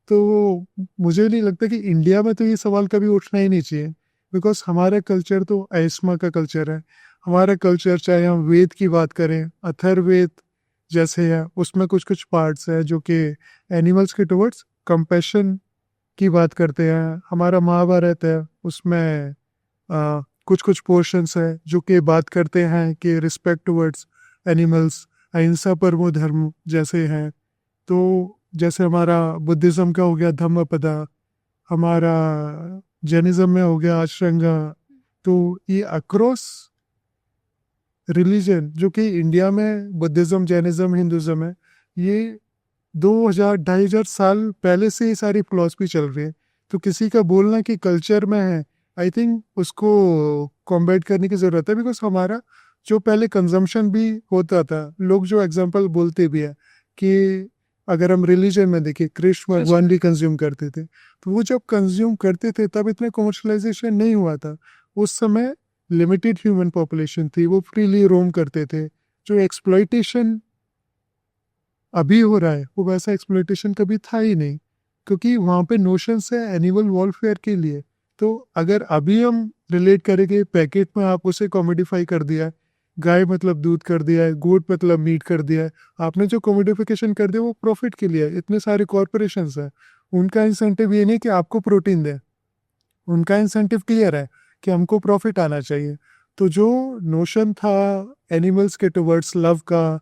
तो मुझे नहीं लगता कि इंडिया में तो ये सवाल कभी उठना ही नहीं चाहिए, बिकॉज हमारा कल्चर तो आयस्मा का कल्चर है। हमारा कल्चर, चाहे हम वेद की बात करें, अथर्ववेद जैसे है, उसमें कुछ कुछ पार्ट्स है जो कि एनिमल्स के टुवर्ड्स कंपैशन की बात करते हैं। हमारा महाभारत है, उसमें कुछ कुछ पोर्शंस है जो कि बात करते हैं कि रिस्पेक्ट टुवर्ड्स एनिमल्स, अहिंसा परमो धर्म जैसे हैं। तो जैसे हमारा बुद्धिज़्म का हो गया धम्मपदा, हमारा जैनिज़्म में हो गया अष्टांगा। तो ये अक्रॉस रिलीजन, जो कि इंडिया में बुद्धिज़्म, जैनिज़्म, हिंदुज़्म है, ये 2000-2500 साल पहले से ये सारी फिलॉसफी चल रही है। तो किसी का बोलना कि कल्चर में है, आई थिंक उसको कॉम्बैट करने की ज़रूरत है, बिकॉज हमारा जो पहले कंजम्पशन भी होता था, लोग जो एग्जांपल बोलते भी है कि अगर हम रिलीजन में देखें, कृष्ण भगवान भी कंज्यूम करते थे, तो वो जब कंज्यूम करते थे तब इतना कमर्शलाइजेशन नहीं हुआ था। उस समय लिमिटेड ह्यूमन पॉपुलेशन थी, वो फ्रीली रोम करते थे। जो एक्सप्लॉइटेशन अभी हो रहा है वो वैसा एक्सप्लॉइटेशन कभी था ही नहीं, क्योंकि वहाँ पे नोशंस है एनिमल वॉलफेयर के लिए। तो अगर अभी हम रिलेट करेंगे, पैकेट में आप उसे कॉमोडिफाई कर दिया है, गाय मतलब दूध कर दिया है, गोट मतलब मीट कर दिया है, आपने जो कॉमोडिफिकेशन कर दिया वो प्रॉफिट के लिए है। इतने सारे कॉरपोरेशंस हैं, उनका इंसेंटिव ये नहीं कि आपको प्रोटीन दे, उनका इंसेंटिव क्लियर है कि हमको प्रॉफिट आना चाहिए। तो जो नोशन था एनिमल्स के टुवर्ड्स लव का,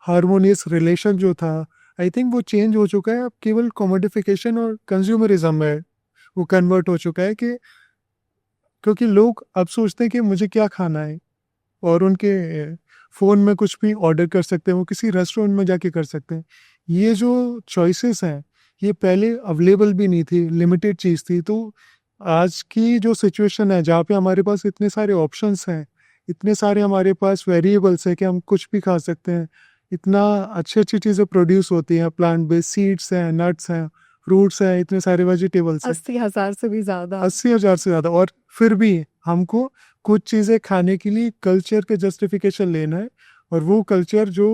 हार्मोनियस रिलेशन जो था, आई थिंक वो चेंज हो चुका है। अब केवल कॉमोडिफिकेशन और कंज्यूमरिज्म में वो कन्वर्ट हो चुका है, कि क्योंकि लोग अब सोचते हैं कि मुझे क्या खाना है, और उनके फ़ोन में कुछ भी ऑर्डर कर सकते हैं, वो किसी रेस्टोरेंट में जाके कर सकते हैं। ये जो चॉइसेस हैं ये पहले अवेलेबल भी नहीं थी, लिमिटेड चीज़ थी। तो आज की जो सिचुएशन है जहाँ पे हमारे पास इतने सारे ऑप्शंस हैं, इतने सारे हमारे पास वेरिएबल्स हैं कि हम कुछ भी खा सकते हैं, इतना अच्छी अच्छी चीज़ें प्रोड्यूस होती हैं, प्लांट बेस्ड सीड्स हैं, नट्स हैं, फ्रूट्स हैं, इतने सारे वेजिटेबल्स हैं, 80,000 से भी ज़्यादा। 80,000 से ज़्यादा। और फिर भी हमको कुछ चीज़ें खाने के लिए कल्चर के जस्टिफिकेशन लेना है, और वो कल्चर जो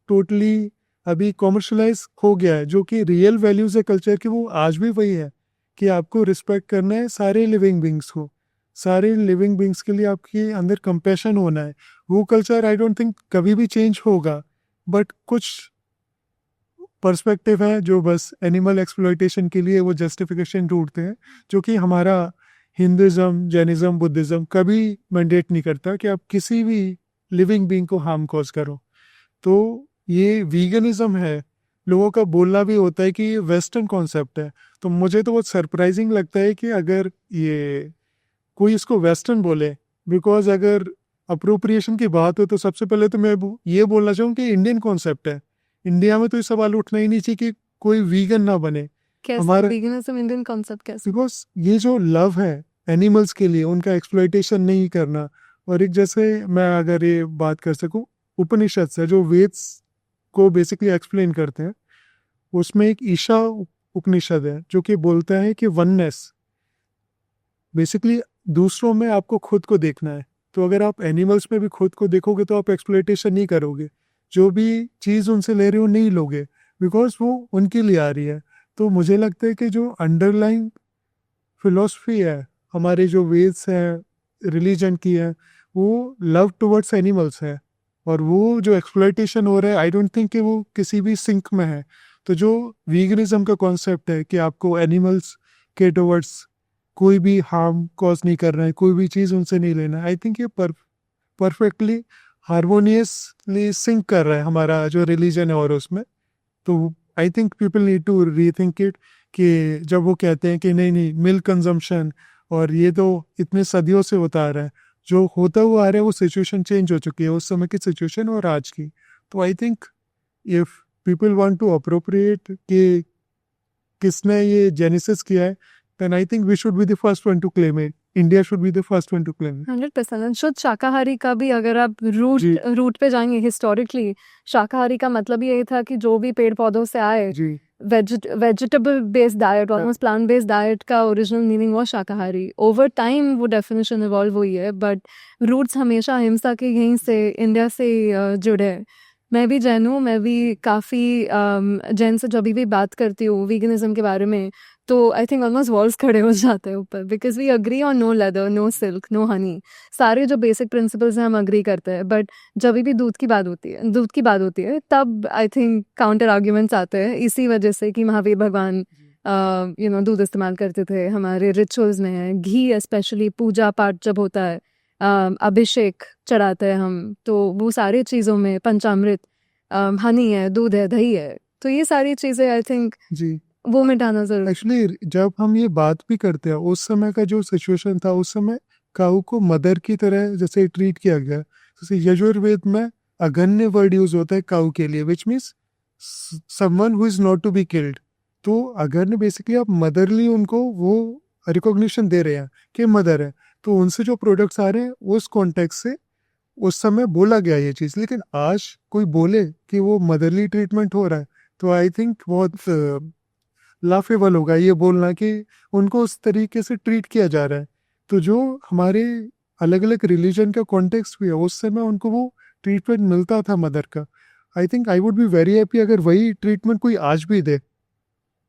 टोटली अभी कॉमर्शलाइज हो गया है, जो कि रियल वैल्यूज़ है कल्चर की, वो आज भी वही है कि आपको रिस्पेक्ट करना है सारे लिविंग बींग्स को, सारे लिविंग बींग्स के लिए आपके अंदर कंपैशन होना है। वो कल्चर आई डोंट थिंक कभी भी चेंज होगा, बट कुछ पर्सपेक्टिव है जो बस एनिमल एक्सप्लॉइटेशन के लिए वो जस्टिफिकेशन ढूंढते हैं, जो कि हमारा हिंदुज़म, जैनिज़्म, बुद्धिज़्म कभी मैंडेट नहीं करता कि आप किसी भी लिविंग बीइंग को हार्म कॉज करो। तो ये वीगनिज्म है, लोगों का बोलना भी होता है कि ये वेस्टर्न कॉन्सेप्ट है। तो मुझे तो बहुत सरप्राइजिंग लगता है कि अगर ये कोई इसको वेस्टर्न बोले, बिकॉज अगर अप्रोप्रिएशन की बात हो तो सबसे पहले तो मैं ये बोलना चाहूँ कि इंडियन कॉन्सेप्ट है। इंडिया में तो ये सवाल उठना ही नहीं चाहिए कि कोई वीगन ना बने। कैसे हमारा veganism इंडियन कॉन्सेप्ट कैसे? बिकॉज ये जो लव है एनिमल्स के लिए, उनका एक्सप्लॉइटेशन नहीं करना। और एक जैसे मैं अगर ये बात कर सकूं, उपनिषद से जो वेद्स को बेसिकली एक्सप्लेन करते हैं, उसमें एक ईशा उपनिषद है जो कि बोलता है कि वननेस, बेसिकली दूसरों में आपको खुद को देखना है। तो अगर आप एनिमल्स में भी खुद को देखोगे तो आप एक्सप्लॉइटेशन नहीं करोगे, जो भी चीज़ उनसे ले रहे हो नहीं लोगे, बिकॉज वो उनके लिए आ रही है। तो मुझे लगता है कि जो अंडरलाइंग फिलॉसफी है हमारे जो वेद्स हैं रिलीजन की है, वो लव टुवर्ड्स एनिमल्स है, और वो जो एक्सप्लॉइटेशन हो रहा है आई डोंट थिंक कि वो किसी भी सिंक में है। तो जो वीगनिज्म का कॉन्सेप्ट है कि आपको एनिमल्स के टुवर्ड्स कोई भी हार्म कॉज नहीं करना है, कोई भी चीज़ उनसे नहीं लेना, आई थिंक ये परफेक्टली हारमोनियसली सिंक कर रहा है हमारा जो रिलीजन है और उसमें। तो I think people need to rethink it, कि जब वो कहते हैं कि नहीं नहीं मिल्क कंजम्पशन और ये तो इतने सदियों से होता आ रहा है, जो होता हुआ आ रहा है वो सिचुएशन चेंज हो चुकी है, उस समय की सिचुएशन और आज की। तो I think if people want to appropriate कि किसने ये जेनेसिस किया है, then I think we should be the first one to claim it. India should be the first one to claim it. 100%। शुद्ध शाकाहारी का भी अगर आप जी। रूट पे जाएंगे, हिस्टोरिकली शाकाहारी का मतलब यही था कि जो भी पेड़ पौधों से आए, जी vegetable based diet, almost plant based diet का ओरिजिनल मीनिंग वो शाकाहारी। ओवर टाइम वो डेफिनेशन इवॉल्व हुई है, बट रूट्स हमेशा अहिंसा के यहीं से, इंडिया से जुड़े हैं। मैं भी जैन हूँ, मैं भी काफ़ी जैन से जब भी बात करती हूँ वीगनिज्म के बारे में, तो आई थिंक ऑलमोस्ट वॉल्स खड़े हो जाते हैं ऊपर, because we agree on no leather, no silk, no honey, सारे जो बेसिक प्रिंसिपल्स हैं हम अग्री करते हैं। बट जब भी दूध की बात होती है तब आई थिंक काउंटर आर्ग्यूमेंट्स आते हैं, इसी वजह से कि महावीर भगवान दूध इस्तेमाल करते थे, हमारे रिचुअल्स में है, घी स्पेशली पूजा पाठ जब होता है, अभिषेक चढ़ाते हैं हम, तो वो सारी चीज़ों में पंचामृत, हनी है, दूध है, दही है, तो ये सारी चीज़ें आई थिंक जी वो मिटाना जरूर। एक्चुअली जब हम ये बात भी करते हैं, उस समय का जो सिचुएशन था, उस समय काऊ को मदर की तरह जैसे ट्रीट किया गया। जैसे यजुर्वेद में अगन्य वर्ड यूज होता है काऊ के लिए, which means someone who is not to be killed. तो अगर ने बेसिकली आप मदरली उनको वो रिकॉग्निशन दे रहे हैं कि मदर है, तो उनसे जो प्रोडक्ट्स आ रहे हैं उस कॉन्टेक्स्ट से उस समय बोला गया ये चीज़। लेकिन आज कोई बोले कि वो मदरली ट्रीटमेंट हो रहा है, तो आई थिंक बहुत लाफेबल होगा ये बोलना कि उनको उस तरीके से ट्रीट किया जा रहा है। तो जो हमारे अलग अलग रिलीजन का कॉन्टेक्स्ट भी है, उस समय उनको वो ट्रीटमेंट मिलता था मदर का। I think I would be very happy अगर वही ट्रीटमेंट कोई आज भी दे,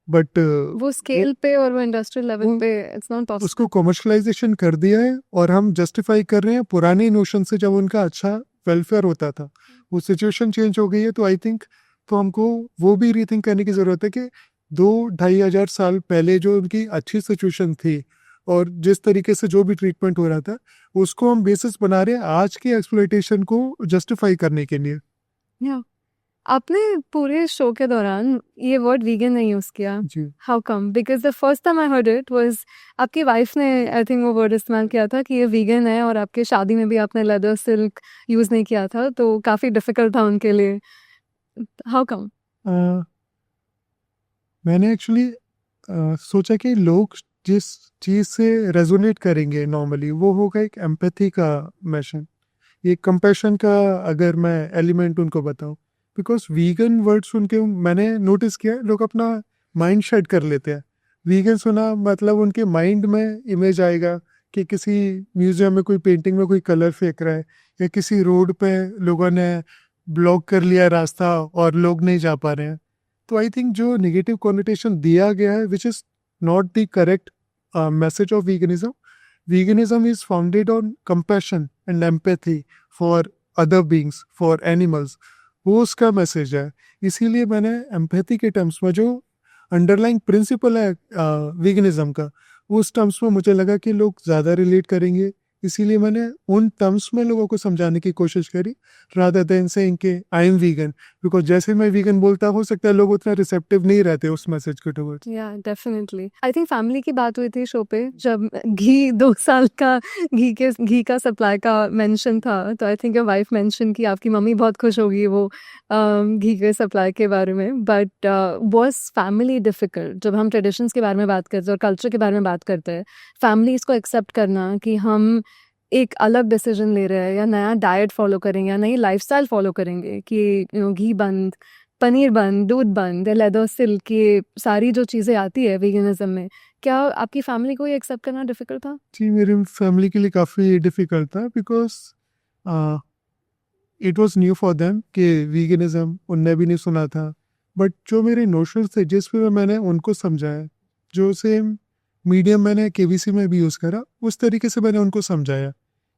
बट वो स्केल पे और वो इंडस्ट्रियल लेवल वो- पे इट्स नॉट पॉसिबल। उसको कमर्शलाइजेशन कर दिया है और हम जस्टिफाई कर रहे हैं पुराने नोशन से, जब उनका अच्छा वेलफेयर होता था। वो सिचुएशन चेंज हो गई है, तो आई थिंक तो हमको वो भी रीथिंक करने की ज़रूरत है कि 2-2,500 साल पहले जो उनकी अच्छी सिचुएशन थी और जिस तरीके से जो भी ट्रीटमेंट हो रहा था, उसको हम बेसिस बना रहे हैं आज के एक्सप्लॉइटेशन को जस्टिफाई करने के लिए। या आपने पूरे शो के दौरान ये वर्ड वीगन नहीं यूज किया। जी how come? Because the first time I heard it was आपकी वाइफ ने आई थिंक वो वर्ड इस्तेमाल किया था कि ये वीगन है, और आपके शादी में भी आपने लेदर सिल्क यूज नहीं किया था, तो काफी डिफिकल्ट था उनके लिए। How come? मैंने एक्चुअली सोचा कि लोग जिस चीज़ से रेजोनेट करेंगे नॉर्मली, वो होगा एक एम्पैथी का मिशन, एक कंपैशन का अगर मैं एलिमेंट उनको बताऊं। बिकॉज वीगन वर्ड सुन के मैंने नोटिस किया लोग अपना माइंड शेड कर लेते हैं। वीगन सुना मतलब उनके माइंड में इमेज आएगा कि किसी म्यूजियम में कोई पेंटिंग में कोई कलर फेंक रहा है, या किसी रोड पे लोगों ने ब्लॉक कर लिया रास्ता और लोग नहीं जा पा रहे हैं। तो आई थिंक जो नेगेटिव कॉन्नोटेशन दिया गया है, which is not the correct message of veganism. Veganism is founded on compassion and empathy for other beings, for animals. वो उसका मैसेज है। इसीलिए मैंने एम्पैथी के टर्म्स में जो अंडरलाइंग प्रिंसिपल है वीगनिज्म का, उस टर्म्स में मुझे लगा कि लोग ज़्यादा रिलेट करेंगे, इसीलिए मैंने उन टर्म्स में लोगों को समझाने की कोशिश करी, रादर देन सेइंग कि आई एम वीगन। बिकॉज जैसे मैं वीगन बोलता, हो सकता है लोग उतना रिसेप्टिव नहीं रहते उस मैसेज के टुवर्ड्स। या डेफिनेटली आई थिंक फैमिली की बात हुई थी शो पे, जब घी 2 साल का घी का सप्लाई का मेंशन था, तो I think your wife mention कि आपकी मम्मी बहुत खुश होगी वो घी के सप्लाई के बारे में। बट वाज फैमिली डिफिकल्ट जब हम ट्रेडिशंस के बारे में बात करते हैं और कल्चर के बारे में बात करते हैं, फैमिलीज को एक्सेप्ट करना कि हम एक अलग डिसीजन ले रहे हैं, या नया डाइट फॉलो करेंगे, या नई लाइफस्टाइल फॉलो करेंगे कि घी बंद, पनीर बंद, दूध बंद, लेदर सिल्क, ये सारी जो चीज़ें आती है वीगनिज्म में, क्या आपकी फैमिली को ये एक्सेप्ट करना डिफिकल्ट था? जी, मेरी फैमिली के लिए काफ़ी डिफ़िकल्ट था, because it was new for them कि वीगनिज्म उनने भी नहीं सुना था। बट जो मेरे नोशंस थे जिस पे मैंने उनको समझाया, जो सेम मीडियम मैंने केबीसी में भी यूज़ करा, उस तरीके से मैंने उनको समझाया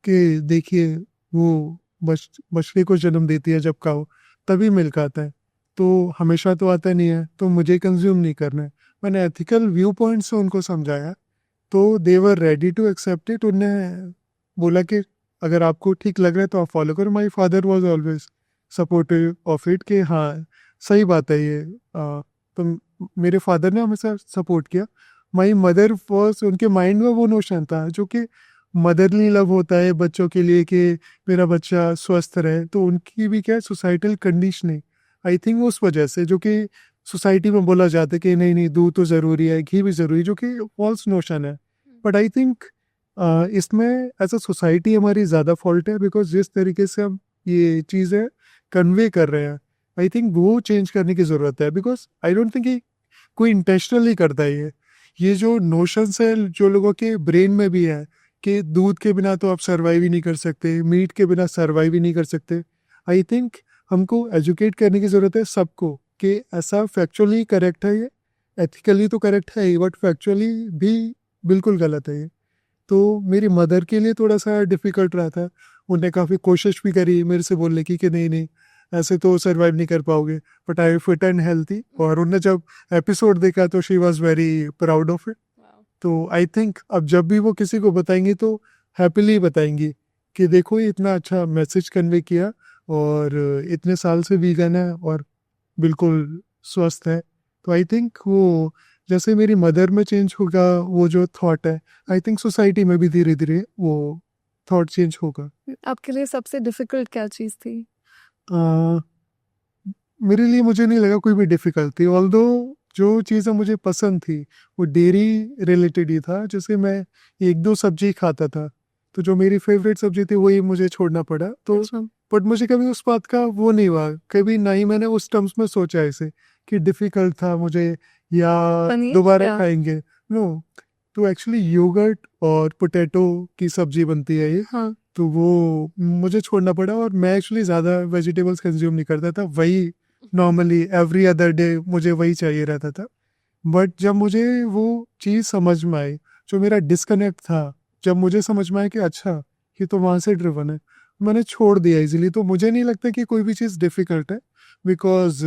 कि देखिए, वो बछड़े को जन्म देती है जब काऊ, तभी मिल्क आता है, तो हमेशा तो आता नहीं है, तो मुझे कंज्यूम नहीं करना है। मैंने एथिकल व्यू पॉइंट से उनको समझाया, तो they were ready to accept it. उनने बोला कि अगर आपको ठीक लग रहा है तो आप फॉलो करो। My father was always supportive of it कि हाँ सही बात है ये। तो मेरे फादर ने हमेशा सपोर्ट किया। माई मदर वॉज, उनके माइंड में वो नोशन था जो कि मदरली लव होता है बच्चों के लिए कि मेरा बच्चा स्वस्थ रहे, तो उनकी भी क्या सोसाइटल कंडीशनिंग, आई थिंक उस वजह से, जो कि सोसाइटी में बोला जाता है कि नहीं नहीं दूध तो ज़रूरी है, घी भी ज़रूरी, जो कि फॉल्स नोशन है। बट आई थिंक इसमें एज अ सोसाइटी हमारी ज़्यादा फॉल्ट है, बिकॉज जिस तरीके से हम ये चीज़ें कन्वे कर रहे हैं, आई थिंक वो चेंज करने की ज़रूरत है। बिकॉज आई डोंट थिंक कोई इंटेंशनली करता है ये जो नोशंस है जो लोगों के ब्रेन में भी है कि दूध के बिना तो आप सर्वाइव ही नहीं कर सकते, मीट के बिना सर्वाइव ही नहीं कर सकते। आई थिंक हमको एजुकेट करने की ज़रूरत है सबको कि ऐसा फैक्चुअली करेक्ट है, ये एथिकली तो करेक्ट है ही, बट फैक्चुअली भी बिल्कुल गलत है ये। तो मेरी मदर के लिए थोड़ा सा डिफ़िकल्ट रहा था। उन्हें काफ़ी कोशिश भी करी मेरे से बोलने की कि नहीं नहीं ऐसे तो सर्वाइव नहीं कर पाओगे, but I fit and healthy. और उन्हें जब एपिसोड देखा तो she was very proud of it. तो आई थिंक अब जब भी वो किसी को बताएंगी तो हैप्पीली बताएंगी कि देखो ये इतना अच्छा मैसेज कन्वे किया, और इतने साल से वीगन है और बिल्कुल स्वस्थ है। तो आई थिंक वो जैसे मेरी मदर में चेंज होगा वो जो थॉट है, आई थिंक सोसाइटी में भी धीरे धीरे वो थॉट चेंज होगा। आपके लिए सबसे डिफिकल्ट क्या चीज़ थी? मेरे लिए मुझे नहीं लगा कोई भी डिफ़िकल्ट थी। ऑल्दो जो चीज़ें मुझे पसंद थी वो डेयरी रिलेटेड ही था, जैसे मैं 1-2 सब्जी खाता था, तो जो मेरी फेवरेट सब्जी थी वही मुझे छोड़ना पड़ा। तो अच्छा। बट मुझे कभी उस बात का वो नहीं हुआ, कभी ना ही मैंने उस टर्म्स में सोचा ऐसे कि डिफ़िकल्ट था मुझे या पनीर दोबारा या खाएँगे। नो, तो एक्चुअली योगर्ट और पोटैटो की सब्जी बनती है ये, हाँ, तो वो मुझे छोड़ना पड़ा और मैं एक्चुअली ज़्यादा वेजिटेबल्स कंज़्यूम नहीं करता था, वही नॉर्मली एवरी अदर डे मुझे वही चाहिए रहता था। बट जब मुझे वो चीज़ समझ में आई, जो मेरा डिस्कनेक्ट था, जब मुझे समझ में आया कि अच्छा, ये तो वहाँ से ड्रिवन है, मैंने छोड़ दिया ईज़िली। तो मुझे नहीं लगता कि कोई भी चीज़ डिफ़िकल्ट है, बिकॉज़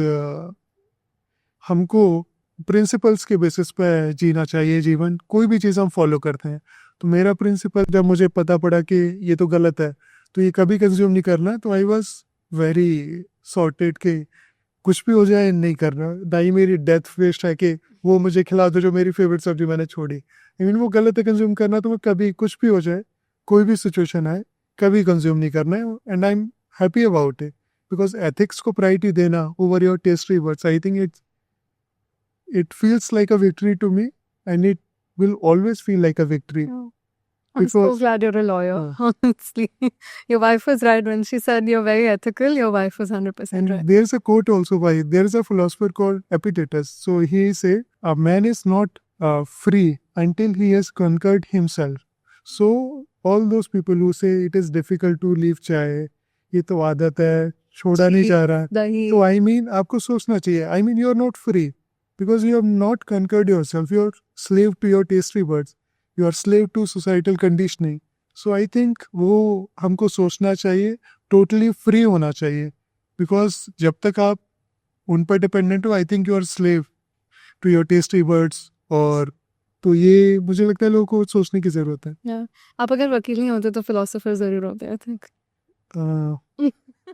हमको प्रिंसिपल्स के बेसिस पे जीना चाहिए जीवन, कोई भी चीज़ हम फॉलो करते हैं। तो मेरा प्रिंसिपल जब मुझे पता पड़ा कि ये तो गलत है, तो ये कभी कंज़्यूम नहीं करना, तो आई वाज़ वेरी सॉर्टेड कि कुछ भी हो जाए नहीं करना, ना ही मेरी डेथ वेस्ट है कि वो मुझे खिला दो जो मेरी फेवरेट सब्जी मैंने छोड़ी। इवन वो गलत है कंज़्यूम करना, तो मैं कभी कुछ भी हो जाए, कोई भी सिचुएशन आए, कभी कंज़्यूम नहीं करना है, and I am happy about it, because ethics को प्रायोरिटी देना over your tasty buds, I think it feels like a victory to me, and it will always feel like a victory. Oh, I'm so Because glad you're a lawyer, honestly. Your wife was right when she said you're very ethical. Your wife was 100% and right. there's a quote also by there's a philosopher called Epictetus. So he said, "A man is not free until he has conquered himself." So all those people who say it is difficult to leave chai, ये तो आदत है, छोड़ा नहीं जा रहा, Dahi. तो I mean आपको सोचना चाहिए. I mean you are not free because you have not conquered yourself. You are slave to your tasty buds. You are slave to societal conditioning. So I think वो हमको सोचना चाहिए, टोटली फ्री होना चाहिए, बिकॉज जब तक आप उन पर डिपेंडेंट हो, I think you are slave to your tasty birds. और तो ये मुझे लगता है लोगों को सोचने की ज़रूरत है। Yeah. आप अगर वकील नहीं होते तो फिलोसोफर जरूर होते, I think.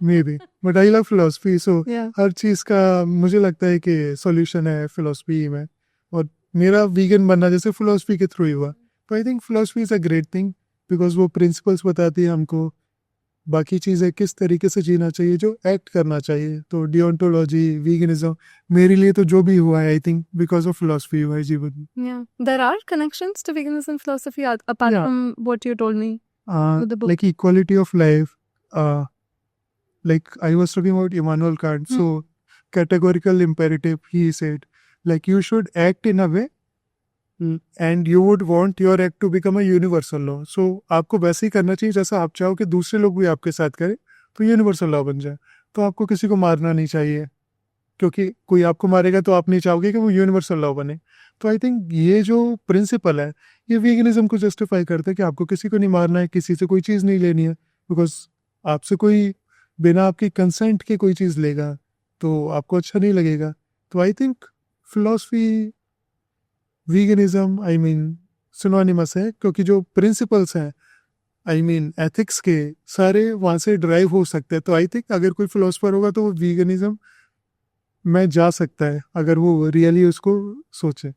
May be, but I love philosophy, so Yeah. हर चीज़ का मुझे लगता है कि सॉल्यूशन है फिलोसफी में। और मेरा वीगन बनना जैसे फिलोसफी के थ्रू ही हुआ, तो I think philosophy is a great thing, because वो प्रिंसिपल्स बताती है हमको, बाकी चीज़ें किस तरीके से जीना चाहिए, जो एक्ट करना चाहिए। तो डियोंटोलॉजी, वीगनिज्म, मेरे लिए तो जो भी हुआ है, I think because of philosophy हुआ है जीवन में। Yeah. There are connections to veganism and philosophy apart Yeah. from what you told me. With the book. Like equality of life, like I was talking about Immanuel Kant. So categorical imperative, he said, like you should act in a way and you would want your act to become a universal law. So आपको वैसे ही करना चाहिए जैसा आप चाहो कि दूसरे लोग भी आपके साथ करें, तो यूनिवर्सल लॉ बन जाए। तो आपको किसी को मारना नहीं चाहिए, क्योंकि कोई आपको मारेगा तो आप नहीं चाहोगे कि वो यूनिवर्सल लॉ बने। तो आई थिंक ये जो प्रिंसिपल है, ये वीगनिज्म को जस्टिफाई करता है कि आपको किसी को नहीं मारना है, किसी से कोई चीज़ नहीं लेनी है, बिकॉज आपसे कोई बिना आपकी कंसेंट के कोई चीज़ लेगा तो आपको अच्छा नहीं लगेगा। तो I think philosophy, veganism, I mean synonymous है, क्योंकि जो प्रिंसिपल्स हैं, आई मीन एथिक्स के, सारे वहाँ से ड्राइव हो सकते हैं। तो आई थिंक अगर कोई फिलोसफर होगा तो वो वीगनिज्म में जा सकता है, अगर वो रियली उसको सोचे।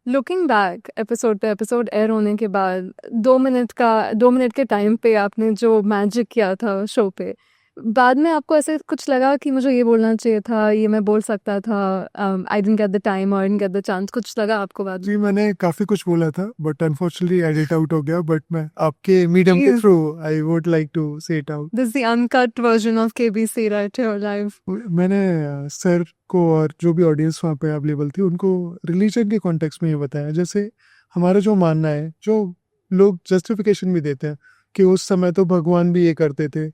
लुकिंग बैक एपिसोड एयर होने के बाद 2 मिनट के टाइम पे आपने जो मैजिक किया था शो पे, बाद में आपको ऐसे कुछ लगा कि मुझे ये बोलना चाहिए था, ये मैं बोल सकता था, I didn't get the time और I didn't get the chance, कुछ लगा आपको बाद में? जी, मैंने काफ़ी कुछ बोला था, बट अनफॉर्चुनेटली एडिट आउट हो गया। बट मैं आपके मीडियम के Please. Through I would like to say it out. This the uncut version of KBC right here live. मैंने सर को और जो भी ऑडियंस वहाँ पे अवेलेबल थी उनको रिलीजन के कॉन्टेक्स्ट में ये बताया, जैसे हमारा जो मानना है, जो लोग जस्टिफिकेशन भी देते हैं कि उस समय तो भगवान भी ये करते थे।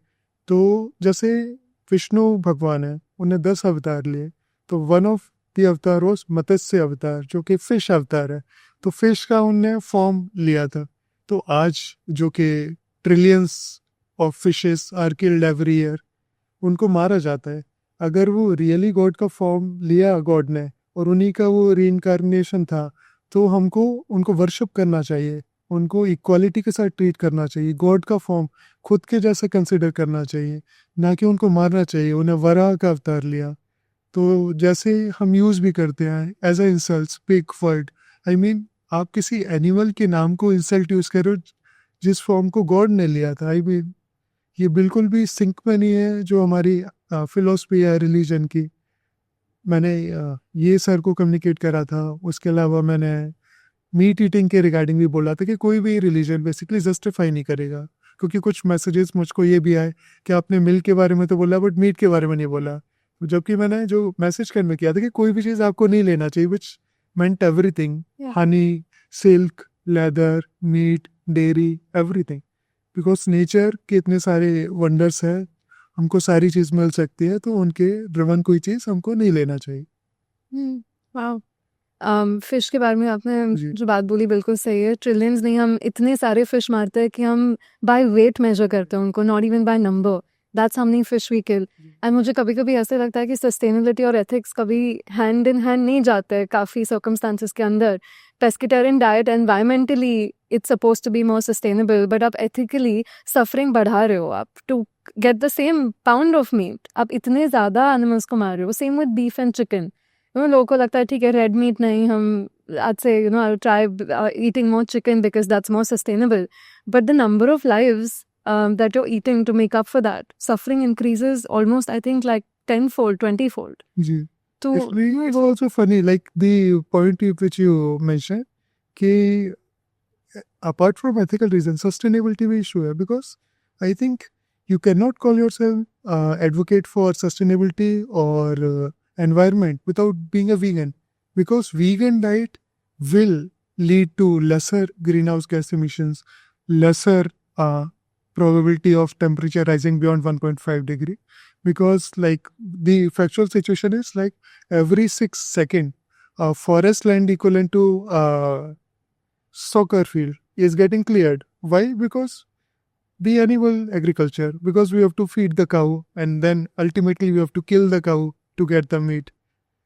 तो जैसे विष्णु भगवान है, उन्हें 10 अवतार लिए, तो वन ऑफ द अवतार वॉज मत्स्य अवतार, जो कि फिश अवतार है। तो फिश का उनने फॉर्म लिया था। तो आज जो कि trillions of fishes are killed every year, उनको मारा जाता है। अगर वो रियली गॉड का फॉर्म लिया गॉड ने और उन्हीं का वो रीइंकार्नेशन था, तो हमको उनको वर्शिप करना चाहिए, उनको इक्वालिटी के साथ ट्रीट करना चाहिए, गॉड का फॉर्म खुद के जैसा कंसिडर करना चाहिए, ना कि उनको मारना चाहिए। उन्हें वराह का अवतार लिया। तो जैसे हम यूज़ भी करते हैं as a insult, pig word, I mean आप किसी एनिमल के नाम को इंसल्ट यूज़ करो जिस फॉर्म को गॉड ने लिया था। आई मीन ये बिल्कुल भी सिंक में नहीं है जो हमारी फिलोसफी है रिलीजन की। मैंने ये सर को कम्युनिकेट करा था। उसके अलावा मैंने मीट ईटिंग के रिगार्डिंग भी बोला था कि कोई भी रिलीजन बेसिकली जस्टिफाई नहीं करेगा, क्योंकि कुछ मैसेजेस मुझको ये भी आए कि आपने मिल्क के बारे में तो बोला बट मीट के बारे में नहीं बोला, जबकि मैंने जो मैसेज कन्वे किया था कि कोई भी चीज़ आपको नहीं लेना चाहिए, which meant everything, Yeah. Honey, silk, leather, meat, dairy, everything, because nature के इतने सारे वंडर्स हैं, हमको सारी चीज़ मिल सकती है, तो उनके ड्रिवन कोई चीज़ हमको नहीं लेना चाहिए। वाओ। फिश के बारे में आपने जी। जो बात बोली बिल्कुल सही है। ट्रिलियंस नहीं, हम इतने सारे फिश मारते हैं कि हम बाय वेट मेजर करते हैं उनको, not even by number. That's how many fish we kill. And मुझे कभी कभी ऐसे लगता है कि सस्टेनेबिलिटी और एथिक्स कभी हैंड इन हैंड नहीं जाते हैं काफ़ी सर्कमस्टांसिस के अंदर। Pescatarian diet environmentally it's suppose to be more sustainable, but आप एथिकली सफरिंग बढ़ा रहे हो आप to get the same pound of meat. आप इतने ज़्यादा एनिमल्स को मार रहे हो। Same with beef and chicken. लोगों को लगता है ठीक है रेड मीट नहीं, हम आज से I try eating more chicken because that's more sustainable, but the number of lives that you're eating to make up for that, suffering increases almost, I think, like 10-fold, 20-fold. जी। So Actually, it's also funny, like the point which you mentioned, कि apart from ethical reasons, sustainability भी issue है, because I think you cannot call yourself advocate for sustainability or environment without being a vegan, because vegan diet will lead to lesser greenhouse gas emissions, lesser probability of temperature rising beyond 1.5 degree, because like the factual situation is like every 6 seconds forest land equivalent to soccer field is getting cleared. Why? Because the animal agriculture, because we have to feed the cow and then ultimately we have to kill the cow to get the meat.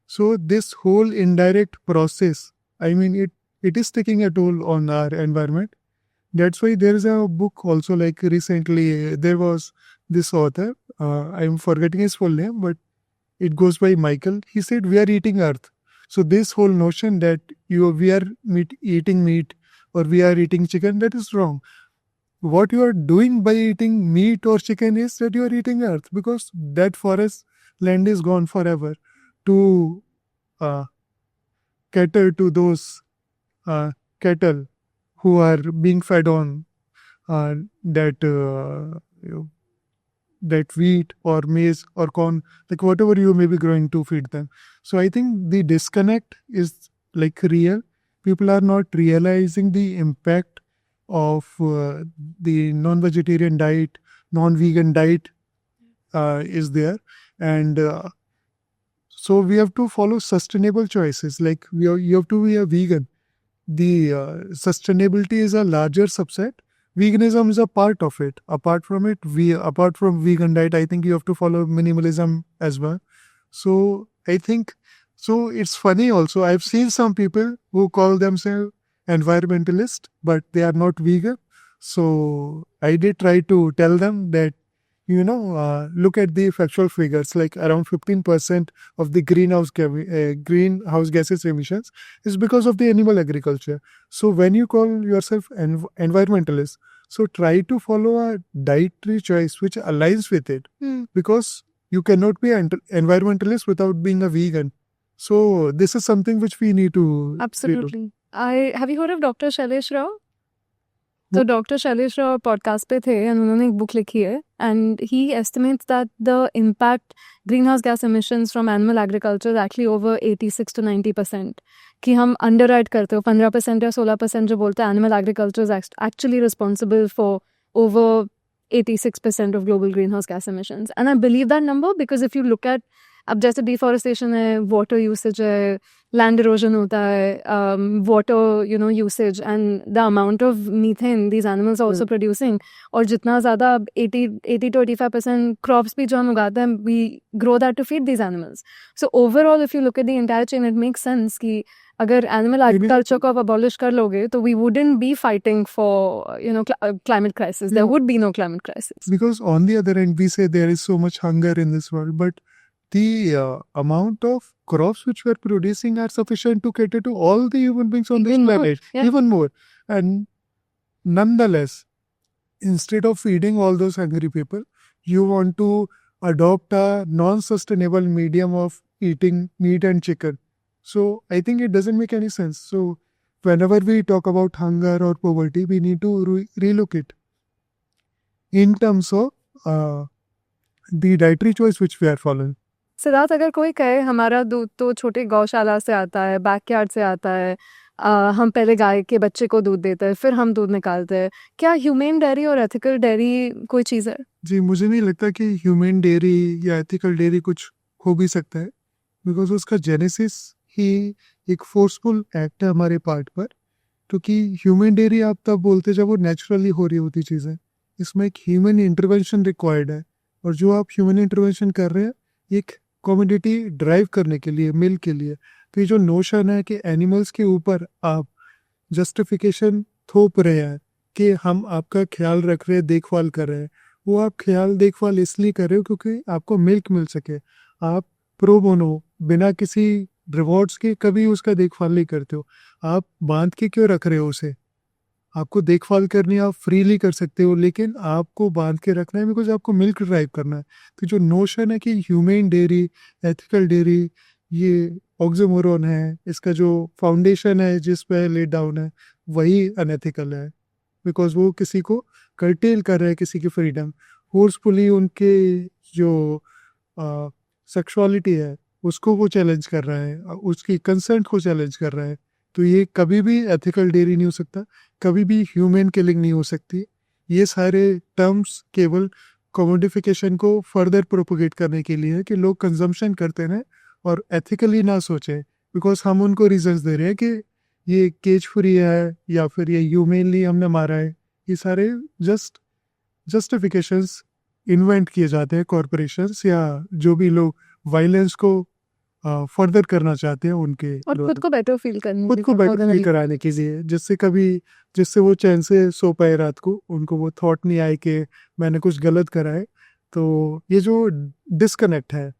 So this whole indirect process, I mean, it is taking a toll on our environment. That's why there is a book also, like recently there was this author, I'm forgetting his full name, but it goes by Michael. He said we are eating earth. So this whole notion that we are eating meat or we are eating chicken, that is wrong. What you are doing by eating meat or chicken is that you are eating earth, because that forest land is gone forever to cater to those cattle who are being fed on that that wheat or maize or corn, like whatever you may be growing to feed them. So I think the disconnect is like real. People are not realizing the impact of the non-vegetarian diet, non-vegan diet is there, and so we have to follow sustainable choices. Like you have to be a vegan. The sustainability is a larger subset. Veganism is a part of it. Apart from vegan diet, I think you have to follow minimalism as well. So I think, so it's funny also. I've seen some people who call themselves environmentalist, but they are not vegan. So I did try to tell them that, look at the factual figures, like around 15% of the greenhouse gases emissions is because of the animal agriculture. So when you call yourself environmentalist, so try to follow a dietary choice which aligns with it, because you cannot be an environmentalist without being a vegan. So this is something which we need to absolutely. Have you heard of Dr. Shailesh Rao? तो डॉक्टर शैलेश राव पॉडकास्ट पे थे एंड उन्होंने एक बुक लिखी है and he estimates that the impact green house gas emissions from animal agriculture actually over 86 to 90%, कि हम अंडर राइट करते हो 15% या 16% जो बोलते हैं animal agriculture is actually responsible for over 86% of global green house gas emissions. And I believe that number because if you look at, अब जैसे डिफॉरेस्टेशन है, वाटर यूसेज है, लैंड इरोजन होता है, water usage and the amount of methane these animals are also producing. और जितना ज़्यादा 80 to 85% क्रॉप्स भी जो हम उगाते हैं, we grow that to feed these animals. So overall if you look at the entire chain, it makes sense कि अगर एनिमल एग्रीकल्चर को आप अबॉलिश कर लोगे तो we wouldn't be fighting for climate crisis. There would be no climate crisis. Because on the other end, we say there is so much hunger in this world, but the amount of crops which we are producing are sufficient to cater to all the human beings on this planet, even more. And nonetheless, instead of feeding all those hungry people, you want to adopt a non-sustainable medium of eating meat and chicken. So I think it doesn't make any sense. So whenever we talk about hunger or poverty, we need to relook it in terms of the dietary choice which we are following. Siddharth, अगर कोई कहे हमारा दूध तो छोटे गौशाला से आता है, बैकयार्ड से आता है, हम पहले गाय के बच्चे को दूध देते हैं, फिर हम दूध निकालते हैं, क्या ह्यूमेन डेयरी और एथिकल डेयरी कोई चीज़ है? जी, मुझे नहीं लगता कि ह्यूमन डेयरी या एथिकल डेयरी कुछ हो भी सकता है, बिकॉज उसका जेनेसिस ही एक फोर्सफुल एक्ट है हमारे पार्ट पर, क्योंकि ह्यूमन डेयरी आप तब बोलते जब वो नेचुरली हो रही होती चीज़ें, इसमें एक ह्यूमन इंटरवेंशन रिक्वायर्ड है, और जो आप ह्यूमन इंटरवेंशन कर रहे हैं एक कमोडिटी ड्राइव करने के लिए, मिल्क के लिए। तो ये जो नोशन है कि एनिमल्स के ऊपर आप जस्टिफिकेशन थोप रहे हैं कि हम आपका ख्याल रख रहे हैं, देखभाल कर रहे हैं, वो आप ख्याल देखभाल इसलिए कर रहे हो क्योंकि आपको मिल्क मिल सके। आप प्रो बोनो बिना किसी रिवॉर्ड्स के कभी उसका देखभाल नहीं करते हो। आप बांध के क्यों रख रहे हो उसे? आपको देखभाल करनी आप फ्रीली कर सकते हो, लेकिन आपको बांध के रखना है बिकॉज आपको मिल्क ड्राइव करना है। तो जो नोशन है कि ह्यूमन डेयरी, एथिकल डेयरी, ये ऑक्सीमोरॉन है, इसका जो फाउंडेशन है जिस पे लेट डाउन है वही अनएथिकल है, बिकॉज वो किसी को कर्टेल कर रहा है, किसी की फ्रीडम फोर्सफुली, उनके जो सेक्सुअलिटी है उसको वो चैलेंज कर रहा है, उसकी कंसेंट को चैलेंज कर रहा है। तो ये कभी भी एथिकल डेयरी नहीं हो सकता, कभी भी ह्यूमन किलिंग नहीं हो सकती। ये सारे टर्म्स केवल कमोडिफिकेशन को फर्दर प्रोपोगेट करने के लिए है कि लोग कंजम्पशन करते रहें और एथिकली ना सोचें, बिकॉज हम उनको रीजंस दे रहे हैं कि ये केज फ्री है या फिर ये ह्यूमनली हमने मारा है। ये सारे जस्टिफिकेशंस इन्वेंट किए जाते हैं कॉरपोरेशंस या जो भी लोग वायलेंस को फर्दर करना चाहते हैं उनके, और खुद को बेटर फील करने खुद को बेटर फील कराने के लिए, जिससे वो चैन से सो पाए रात को, उनको वो थॉट नहीं आए कि मैंने कुछ गलत करा है। तो ये जो डिस्कनेक्ट है,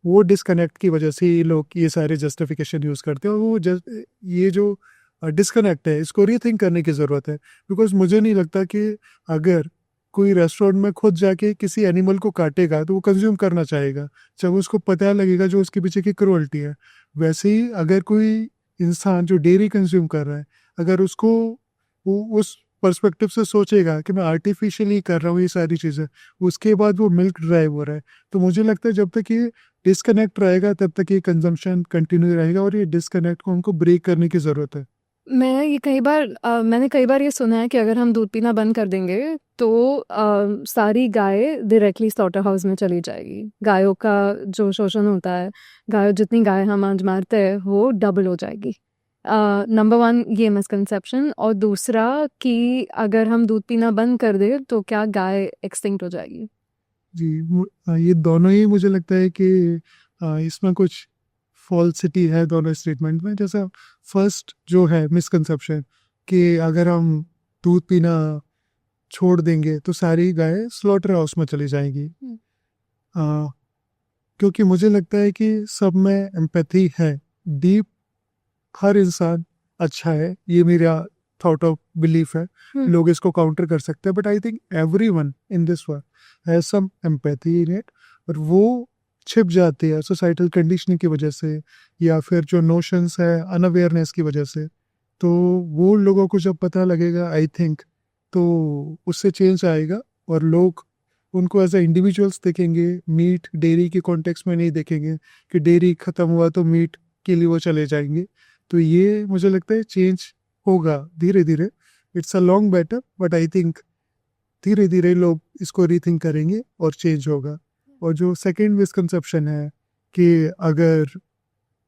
वो डिस्कनेक्ट की वजह से ये लोग ये सारे जस्टिफिकेशन यूज़ करते हैं, और वो ये जो डिस्कनेक्ट है इसको रीथिंक करने की ज़रूरत है। बिकॉज मुझे नहीं लगता कि अगर कोई रेस्टोरेंट में खुद जाके किसी एनिमल को काटेगा तो वो कंज्यूम करना चाहेगा जब उसको पता लगेगा जो उसके पीछे की क्रूअल्टी है। वैसे ही अगर कोई इंसान जो डेयरी कंज्यूम कर रहा है, अगर उसको वो उस पर्सपेक्टिव से सोचेगा कि मैं आर्टिफिशियली कर रहा हूँ ये सारी चीज़ें, उसके बाद वो मिल्क ड्राइव हो रहा है, तो मुझे लगता है जब तक ये डिस्कनेक्ट रहेगा तब तक ये कंजम्पशन कंटिन्यू रहेगा, और ये डिस्कनेक्ट को हमको ब्रेक करने की ज़रूरत है। मैंने कई बार ये सुना है कि अगर हम दूध पीना बंद कर देंगे तो सारी गाय डायरेक्टली स्लॉटर हाउस में चली जाएगी। गायों का जो शोषण होता है, जितनी गाय हम आज मारते हैं वो डबल हो जाएगी। नंबर 1 ये मिसकंसेप्शन, और दूसरा कि अगर हम दूध पीना बंद कर दे तो क्या गाय एक्सटिंक्ट हो जाएगी? जी, ये दोनों ही मुझे लगता है कि इसमें कुछ फॉल्सिटी है दोनों स्टेटमेंट में। जैसा फर्स्ट जो है मिसकंसेप्शन कि अगर हम दूध पीना छोड़ देंगे तो सारी गाय स्लॉटर हाउस में चली जाएंगी, क्योंकि मुझे लगता है कि सब में एम्पैथी है, डीप हर इंसान अच्छा है, ये मेरा थॉट ऑफ बिलीफ है। लोग इसको काउंटर कर सकते हैं, but I think everyone in this world has some empathy in it, और वो छिप जाती है सोसाइटल कंडीशनिंग की वजह से या फिर जो नोशंस है अनअवेयरनेस की वजह से। तो वो लोगों को जब पता लगेगा आई थिंक तो उससे चेंज आएगा, और लोग उनको एज ए इंडिविजुअल्स देखेंगे, मीट डेयरी के कॉन्टेक्स्ट में नहीं देखेंगे कि डेयरी ख़त्म हुआ तो मीट के लिए वो चले जाएंगे। तो ये मुझे लगता है चेंज होगा धीरे धीरे। It's a long battle, but I think धीरे धीरे लोग इसको रीथिंक करेंगे और चेंज होगा। और जो सेकेंड मिसकंसेप्शन है कि अगर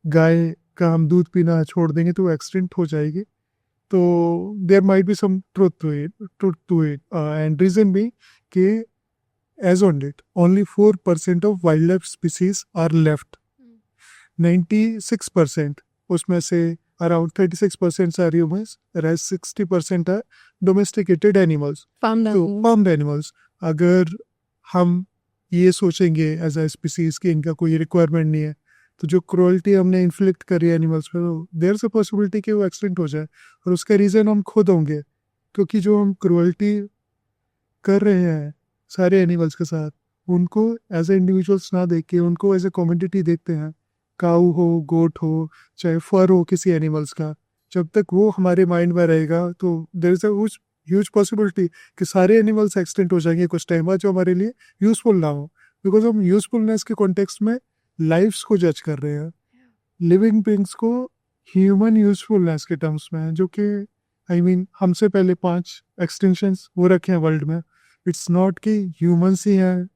गाय का हम दूध पीना छोड़ देंगे तो एक्सटिंक्ट हो जाएगी, तो there might be some truth to it and reason भी कि as on date only 4% of wild life species are left. 96% उसमें से around 36% are humans, rest 60% are domesticated animals, farmed animals. अगर हम ये सोचेंगे एज अ स्पीसीज कि इनका कोई रिक्वायरमेंट नहीं है, तो जो क्रूअल्टी हमने इन्फ्लिक्ट करी है एनिमल्स पे, देयर इज अ पॉसिबिलिटी कि वो एक्सटिंक्ट हो जाए, और उसका रीज़न हम खुद होंगे, क्योंकि जो हम क्रूअल्टी कर रहे हैं सारे एनिमल्स के साथ उनको एज ए इंडिविजुअल्स ना देख के उनको एज ए कम्युनिटी देखते हैं, काऊ हो, गोट हो, चाहे फर हो किसी एनिमल्स का, जब तक वो हमारे माइंड में रहेगा तो there is a huge possibility कि सारे एनिमल्स एक्सटेंट हो जाएंगे कुछ टाइम बाद जो हमारे लिए यूजफुल ना हो, बिकॉज हम यूजफुलनेस के कॉन्टेक्स्ट में लाइफ्स को जज कर रहे हैं, लिविंग बींग्स को ह्यूमन यूजफुलनेस के टर्म्स में है, जो कि आई मीन हमसे पहले 5 एक्सटेंशंस हो रखे हैं वर्ल्ड में। इट्स नॉट कि ह्यूमंस ही हैं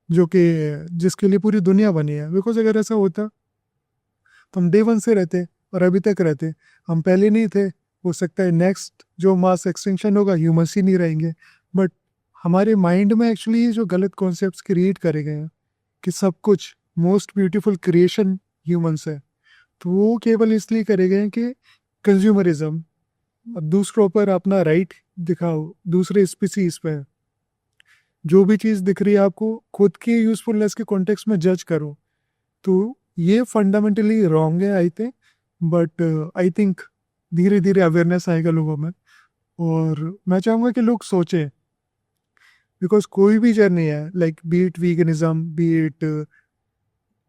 जो कि जिसके लिए पूरी दुनिया बनी है, बिकॉज अगर ऐसा होता तो हम डे 1 से रहते और अभी तक रहते, हम पहले नहीं थे, हो सकता है नेक्स्ट जो मास एक्सटेंशन होगा ह्यूमंस ही नहीं रहेंगे। बट हमारे माइंड में एक्चुअली जो गलत कॉन्सेप्ट्स क्रिएट करे गए हैं कि सब कुछ मोस्ट ब्यूटीफुल क्रिएशन ह्यूमंस है, तो वो केवल इसलिए करे गए हैं कि कंज्यूमरिज्म, दूसरों पर अपना राइट दिखाओ, दूसरे स्पीसीज पे जो भी चीज़ दिख रही है आपको खुद की यूजफुलनेस के कॉन्टेक्स्ट में जज करो, तो ये फंडामेंटली रॉन्ग है I think. But I think धीरे धीरे अवेयरनेस आएगा लोगों में, और मैं चाहूँगा कि लोग सोचें, बिकॉज कोई भी जर्नी है, like B it veganism, B it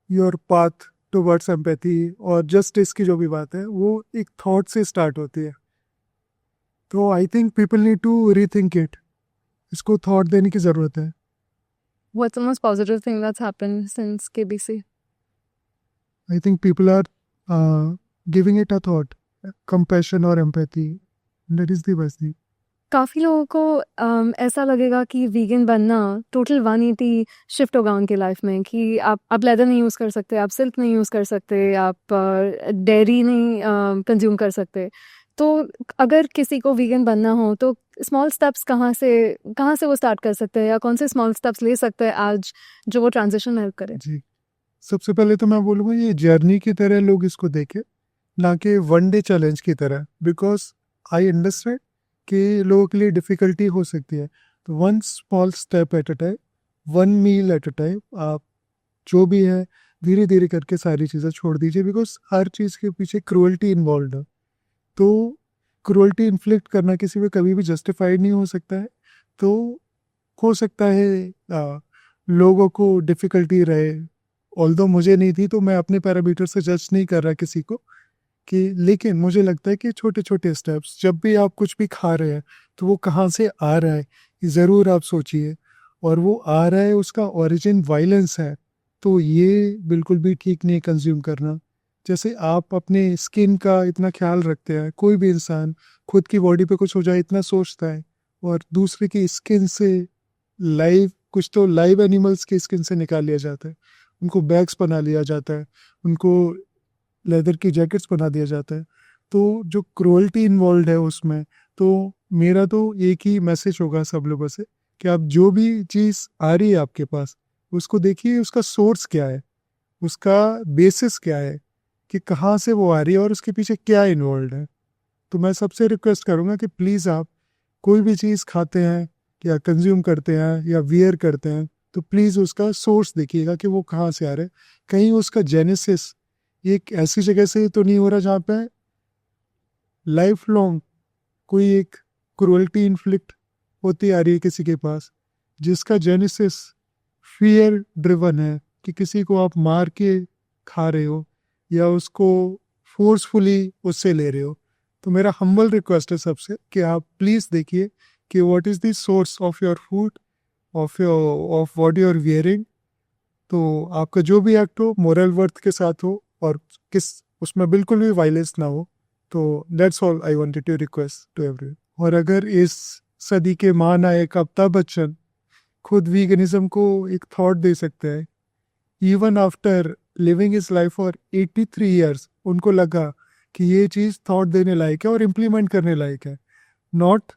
your path towards empathy और जस्टिस की जो भी बात है, वो एक थॉट से स्टार्ट होती है। तो I think people need to rethink it, इसको थॉट देने की ज़रूरत है। What's the most positive thing that's happened since KBC? I think people are giving it a thought, compassion or empathy. That is the best thing. काफ़ी लोगों को ऐसा लगेगा कि वीगन बनना टोटल 180 शिफ्ट होगा उनके लाइफ में, कि आप लेदर नहीं यूज़ कर सकते, आप सिल्क नहीं यूज़ कर सकते, आप डेयरी नहीं कंज्यूम कर सकते। तो अगर किसी को वीगन बनना हो तो स्मॉल स्टेप्स कहाँ से वो स्टार्ट कर सकते हैं, या कौन से स्मॉल स्टेप्स ले सकते हैं आज जो वो ट्रांजिशन में हेल्प करे? जी, सबसे पहले तो मैं बोलूँगा ये जर्नी की तरह लोग इसको देखें, ना कि वन डे चैलेंज की तरह, बिकॉज आई अंडरस्टैंड कि लोगों के लिए डिफ़िकल्टी हो सकती है। तो one small step at a time, one meal at a time, आप जो भी है धीरे धीरे करके सारी चीज़ें छोड़ दीजिए, बिकॉज हर चीज़ के पीछे क्रूअल्टी इन्वॉल्व है। तो क्रूअल्टी इन्फ्लिक्ट करना किसी पे कभी भी जस्टिफाइड नहीं हो सकता है। तो हो सकता है लोगों को डिफ़िकल्टी रहे, ऑल्दो मुझे नहीं थी, तो मैं अपने पैरामीटर से जज नहीं कर रहा किसी को कि, लेकिन मुझे लगता है कि छोटे छोटे स्टेप्स, जब भी आप कुछ भी खा रहे हैं तो वो कहाँ से आ रहा है ये ज़रूर आप सोचिए, और वो आ रहा है उसका ओरिजिन वायलेंस है, तो ये बिल्कुल भी ठीक नहीं कंज्यूम करना। जैसे आप अपने स्किन का इतना ख्याल रखते हैं, कोई भी इंसान खुद की बॉडी पे कुछ हो जाए इतना सोचता है, और दूसरे की स्किन से कुछ तो लाइव एनिमल्स की स्किन से निकाल लिया जाता है, उनको बैग्स बना लिया जाता है, उनको लेदर की जैकेट्स बना दिया जाता है। तो जो क्रूअल्टी इन्वॉल्व है उसमें, तो मेरा तो एक ही मैसेज होगा सब लोगों से कि आप जो भी चीज़ आ रही है आपके पास, उसको देखिए उसका सोर्स क्या है, उसका बेसिस क्या है, कि कहाँ से वो आ रही है और उसके पीछे क्या इन्वॉल्व है। तो मैं सबसे रिक्वेस्ट करूँगा कि प्लीज़ आप कोई भी चीज़ खाते हैं या कंज्यूम करते हैं या वियर करते हैं, तो प्लीज़ उसका सोर्स देखिएगा कि वो कहाँ से आ रहा है। कहीं उसका जेनेसिस एक ऐसी जगह से तो नहीं हो रहा जहाँ पे लाइफ लॉन्ग कोई एक क्रूअल्टी इन्फ्लिक्ट होती आ रही है किसी के पास, जिसका जेनेसिस फियर ड्रिवन है, कि किसी को आप मार के खा रहे हो या उसको फोर्सफुली उससे ले रहे हो। तो मेरा हम्बल रिक्वेस्ट है सबसे कि आप प्लीज़ देखिए कि what is the source of your food, of what you are wearing. तो आपका जो भी एक्ट हो मोरल वर्थ के साथ हो, और उसमें बिल्कुल भी वायलेंस ना हो। तो that's all I wanted to request to everyone. और अगर इस सदी के महानायक अमिताभ बच्चन खुद वीगनिज्म को एक थॉट दे सकते हैं, even after living his life for 83 years, उनको लगा कि ये चीज़ थॉट देने लायक है और इम्प्लीमेंट करने लायक है, not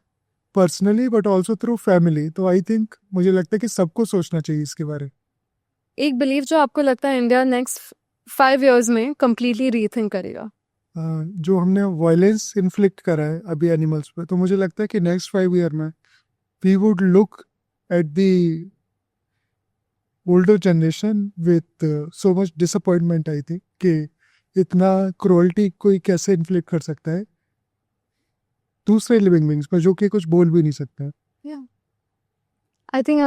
personally but also through family. तो आई थिंक मुझे लगता है कि सबको सोचना चाहिए इसके बारे में। एक बिलीव जो आपको लगता है इंडिया नेक्स्ट 5 years में कम्प्लीटली रीथिंक करेगा? जो हमने वायलेंस इन्फ्लिक्ट करा है अभी एनिमल्स पे, तो मुझे लगता है कि नेक्स्ट 5 ईयर में we would look at the older generation with so much disappointment, I think, कि इतना क्रूअल्टी कोई कैसे इन्फ्लिक्ट कर सकता है दूसरे लिविंग बींग्स पर, जो कि कुछ बोल भी नहीं सकते हैं। I think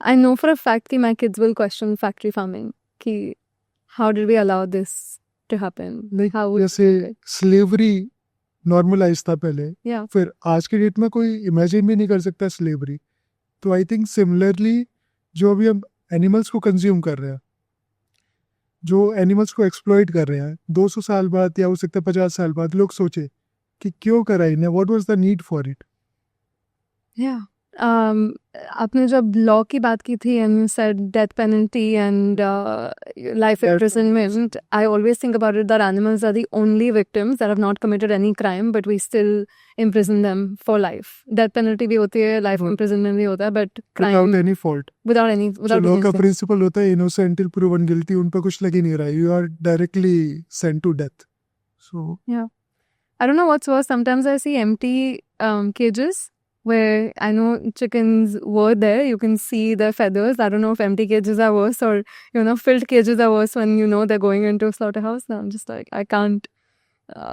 I know for a fact कि my kids will question factory farming कि how did we allow this to happen? Like, How would जैसे we do it? Slavery normalize था पहले, Yeah. फिर आज के डेट में कोई इमेजिन भी नहीं कर सकता स्लेवरी. तो आई थिंक सिमिलरली जो अभी हम एनिमल्स को कंज्यूम कर रहे हैं, जो एनिमल्स को एक्सप्लॉइट कर रहे हैं, 200 साल बाद या हो सकता है 50 साल बाद लोग सोचे कि क्यों करा इन्हें, what was the need for it. Yeah. आपने जब लॉ की बात की थी and said death penalty and life Death imprisonment, I always think about it that animals are the only victims that have not committed any crime, but we still imprison them for life. Death penalty भी होती है, life imprisonment भी होता है, but crime without any fault. without law का anything. प्रिंसिपल होता है इनोसेंट टिल प्रूवन गिल्टी. उन पर कुछ लग ही नहीं रहा है, you are directly sent to death. So I don't know what's worse. Sometimes I see empty cages where I know chickens were there. You can see their feathers. I don't know if empty cages are worse or, filled cages are worse when you know they're going into a slaughterhouse. Now I'm just like, I can't.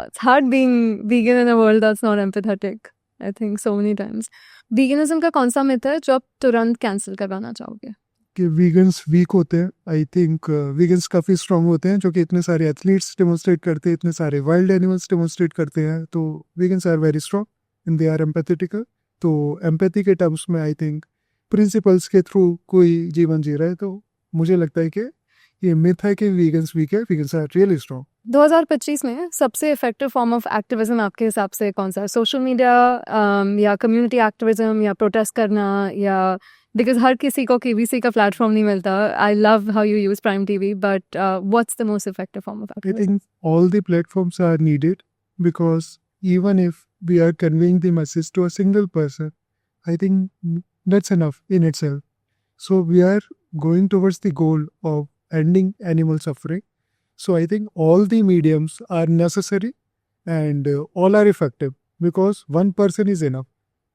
It's hard being vegan in a world that's not empathetic. I think so many times. Veganism का कौन सा myth है जो आप तुरंत cancel करवाना चाहोगे? कि वीगन्स वीक होते हैं. आई थिंक वीगन्स काफ़ी स्ट्रांग होते हैं, जो कि इतने सारे एथलीट्स डेमोन्स्ट्रेट करते हैं, इतने सारे वाइल्ड एनिमल्स डेमोन्स्ट्रेट करते हैं. तो vegans are very strong and they are empathetical. तो एम्पैथी के टर्म्स में आई थिंक प्रिंसिपल्स के थ्रू कोई जीवन जी रहा है, तो मुझे लगता है कि ये मिथ है कि वीगन्स वीक है. Vegans are really strong. 2025 में सबसे इफेक्टिव फॉर्म ऑफ एक्टिविज्म आपके हिसाब से कौन सा है? सोशल मीडिया या कम्युनिटी एक्टिविज्म या प्रोटेस्ट करना, या बिकॉज हर किसी को केबीसी का प्लेटफॉर्म नहीं मिलता. I love how you use prime TV, but what's the most effective form of I activism? think all the platforms are needed, because even if we are conveying the message to a single person, I think that's enough in itself. So we are going towards the goal of ending animal suffering. So I think all the mediums are necessary and all are effective, because one person is enough.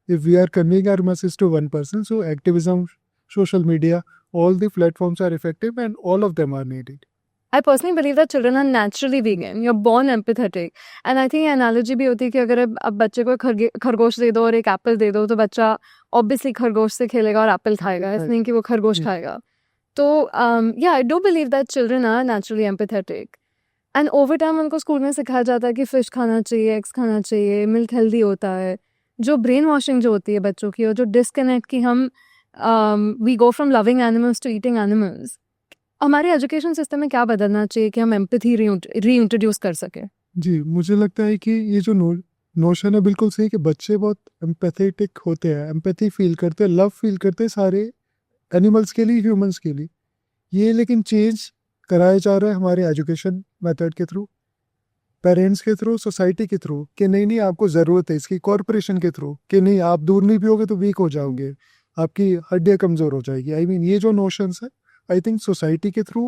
If we are conveying our message to one person, so activism, social media, all the platforms are effective and all of them are needed. I personally believe that children are naturally vegan. You're born empathetic. And I think ये analogy भी होती है कि अगर अब बच्चे को खरगोश दे दो और एक एप्पल दे दो, तो बच्चा obviously खरगोश से खेलेगा और एप्पल खाएगा. ऐसा नहीं कि वो खरगोश खाएगा. तो yeah, I do believe that children are naturally empathetic. And over time उनको स्कूल में सिखाया जाता है कि फिश खाना चाहिए, एग्स खाना चाहिए, मिल्क हेल्दी होता है. जो ब्रेन वॉशिंग जो होती है बच्चों की, और जो डिस्कनेक्ट की हम we go from loving animals to eating animals, हमारे एजुकेशन सिस्टम में क्या बदलना चाहिए कि हम एम्पैथी रीइंट्रोड्यूस कर सके? जी, मुझे लगता है कि ये जो नोशन है बिल्कुल सही, कि बच्चे बहुत एम्पैथेटिक होते हैं, एम्पैथी फील करते हैं, लव फील करते हैं सारे एनिमल्स के लिए, ह्यूमंस के लिए. ये लेकिन चेंज कराया जा रहा है हमारे एजुकेशन मेथड के थ्रू, पेरेंट्स के थ्रू, सोसाइटी के थ्रू, कि नहीं आपको ज़रूरत है इसकी, कॉरपोरेशन के थ्रू, कि नहीं आप दूर नहीं पियोगे तो वीक हो जाओगे, आपकी हड्डियाँ कमज़ोर हो जाएगी. आई मीन ये जो नोशंस है, आई थिंक सोसाइटी के थ्रू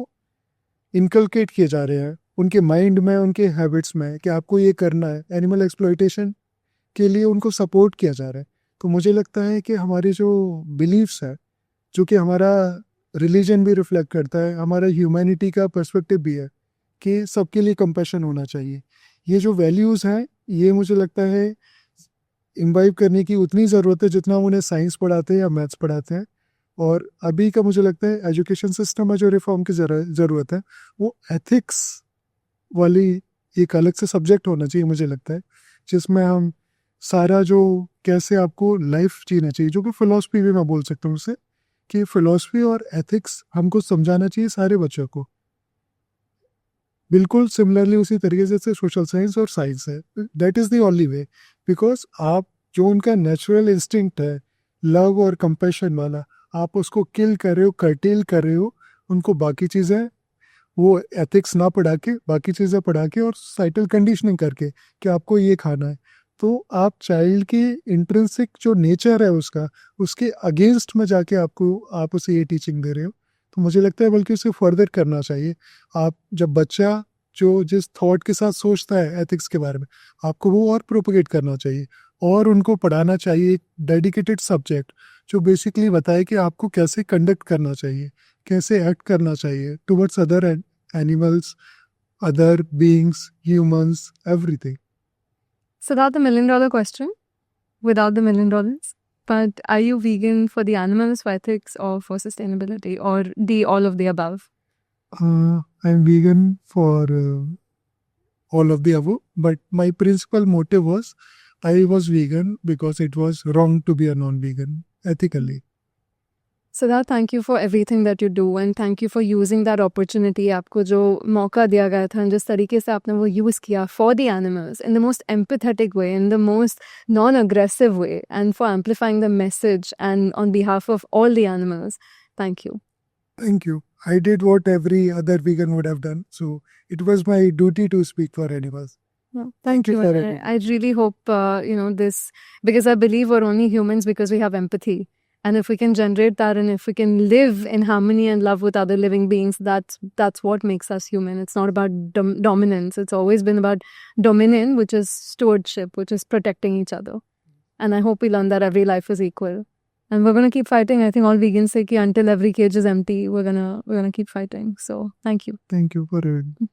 इनकलकेट किए जा रहे हैं उनके माइंड में, उनके हैबिट्स में, कि आपको ये करना है. एनिमल एक्सप्लॉइटेशन के लिए उनको सपोर्ट किया जा रहा है. तो मुझे लगता है कि हमारे जो बिलीव्स है, जो कि हमारा रिलीजन भी रिफ्लेक्ट करता है, हमारा ह्यूमैनिटी का पर्सपेक्टिव भी है, कि सबके लिए कंपैशन होना चाहिए. ये जो वैल्यूज़ हैं, ये मुझे लगता है इम्बाइब करने की उतनी ज़रूरत है जितना हम उन्हें साइंस पढ़ाते हैं या मैथ्स पढ़ाते हैं. और अभी का मुझे लगता है एजुकेशन सिस्टम में जो रिफॉर्म की ज़रूरत है, वो एथिक्स वाली एक अलग से सब्जेक्ट होना चाहिए मुझे लगता है, जिसमें हम सारा जो कैसे आपको लाइफ जीना चाहिए, जो कि फ़िलॉसफी भी मैं बोल सकता हूँ उसे, कि फ़िलॉसफी और एथिक्स हमको समझाना चाहिए सारे बच्चों को. बिल्कुल सिमिलरली उसी तरीके से सोशल साइंस और साइंस है. That is the only way, because आप जो उनका नेचुरल इंस्टिंक्ट है लव और कंपैशन वाला, आप उसको किल कर रहे हो, कर्टेल कर रहे हो. उनको बाकी चीज़ें, वो एथिक्स ना पढ़ा के, बाकी चीज़ें पढ़ा के और सोसाइटल कंडीशनिंग करके कि आपको ये खाना है, तो आप चाइल्ड के इंट्रिंसिक जो नेचर है उसका, उसके अगेंस्ट में जाके आप उसे ये टीचिंग दे रहे हो. तो मुझे लगता है बल्कि उसे फर्दर करना चाहिए. आप जब बच्चा जो जिस थॉट के साथ सोचता है एथिक्स के बारे में, आपको वो और प्रोपोगेट करना चाहिए, और उनको पढ़ाना चाहिए एक डेडिकेटेड सब्जेक्ट जो बेसिकली बताए कि आपको कैसे कंडक्ट करना चाहिए, कैसे एक्ट करना चाहिए towards other animals, other beings, humans, everything. So that's the $1 million question without the $1 million. but are you vegan for the animals, for ethics, or for sustainability, or all of the above? I'm vegan for all of the above, but my principal motive was I was vegan because it was wrong to be a non-vegan ethically. Siddharth, thank you for everything that you do, and thank you for using that opportunity. आपको जो मौका दिया गया था, जिस तरीके से आपने वो use किया for the animals in the most empathetic way, in the most non-aggressive way, and for amplifying the message and on behalf of all the animals. Thank you. Thank you. I did what every other vegan would have done, so it was my duty to speak for animals. No, thank you. for And having me. I really hope this, because I believe we're only humans because we have empathy. And if we can generate that, and if we can live in harmony and love with other living beings, that's what makes us human. It's not about dominance. It's always been about dominion, which is stewardship, which is protecting each other. And I hope we learn that every life is equal. And we're going to keep fighting. I think all vegans say ki until every cage is empty, we're gonna keep fighting. So thank you. Thank you for having me.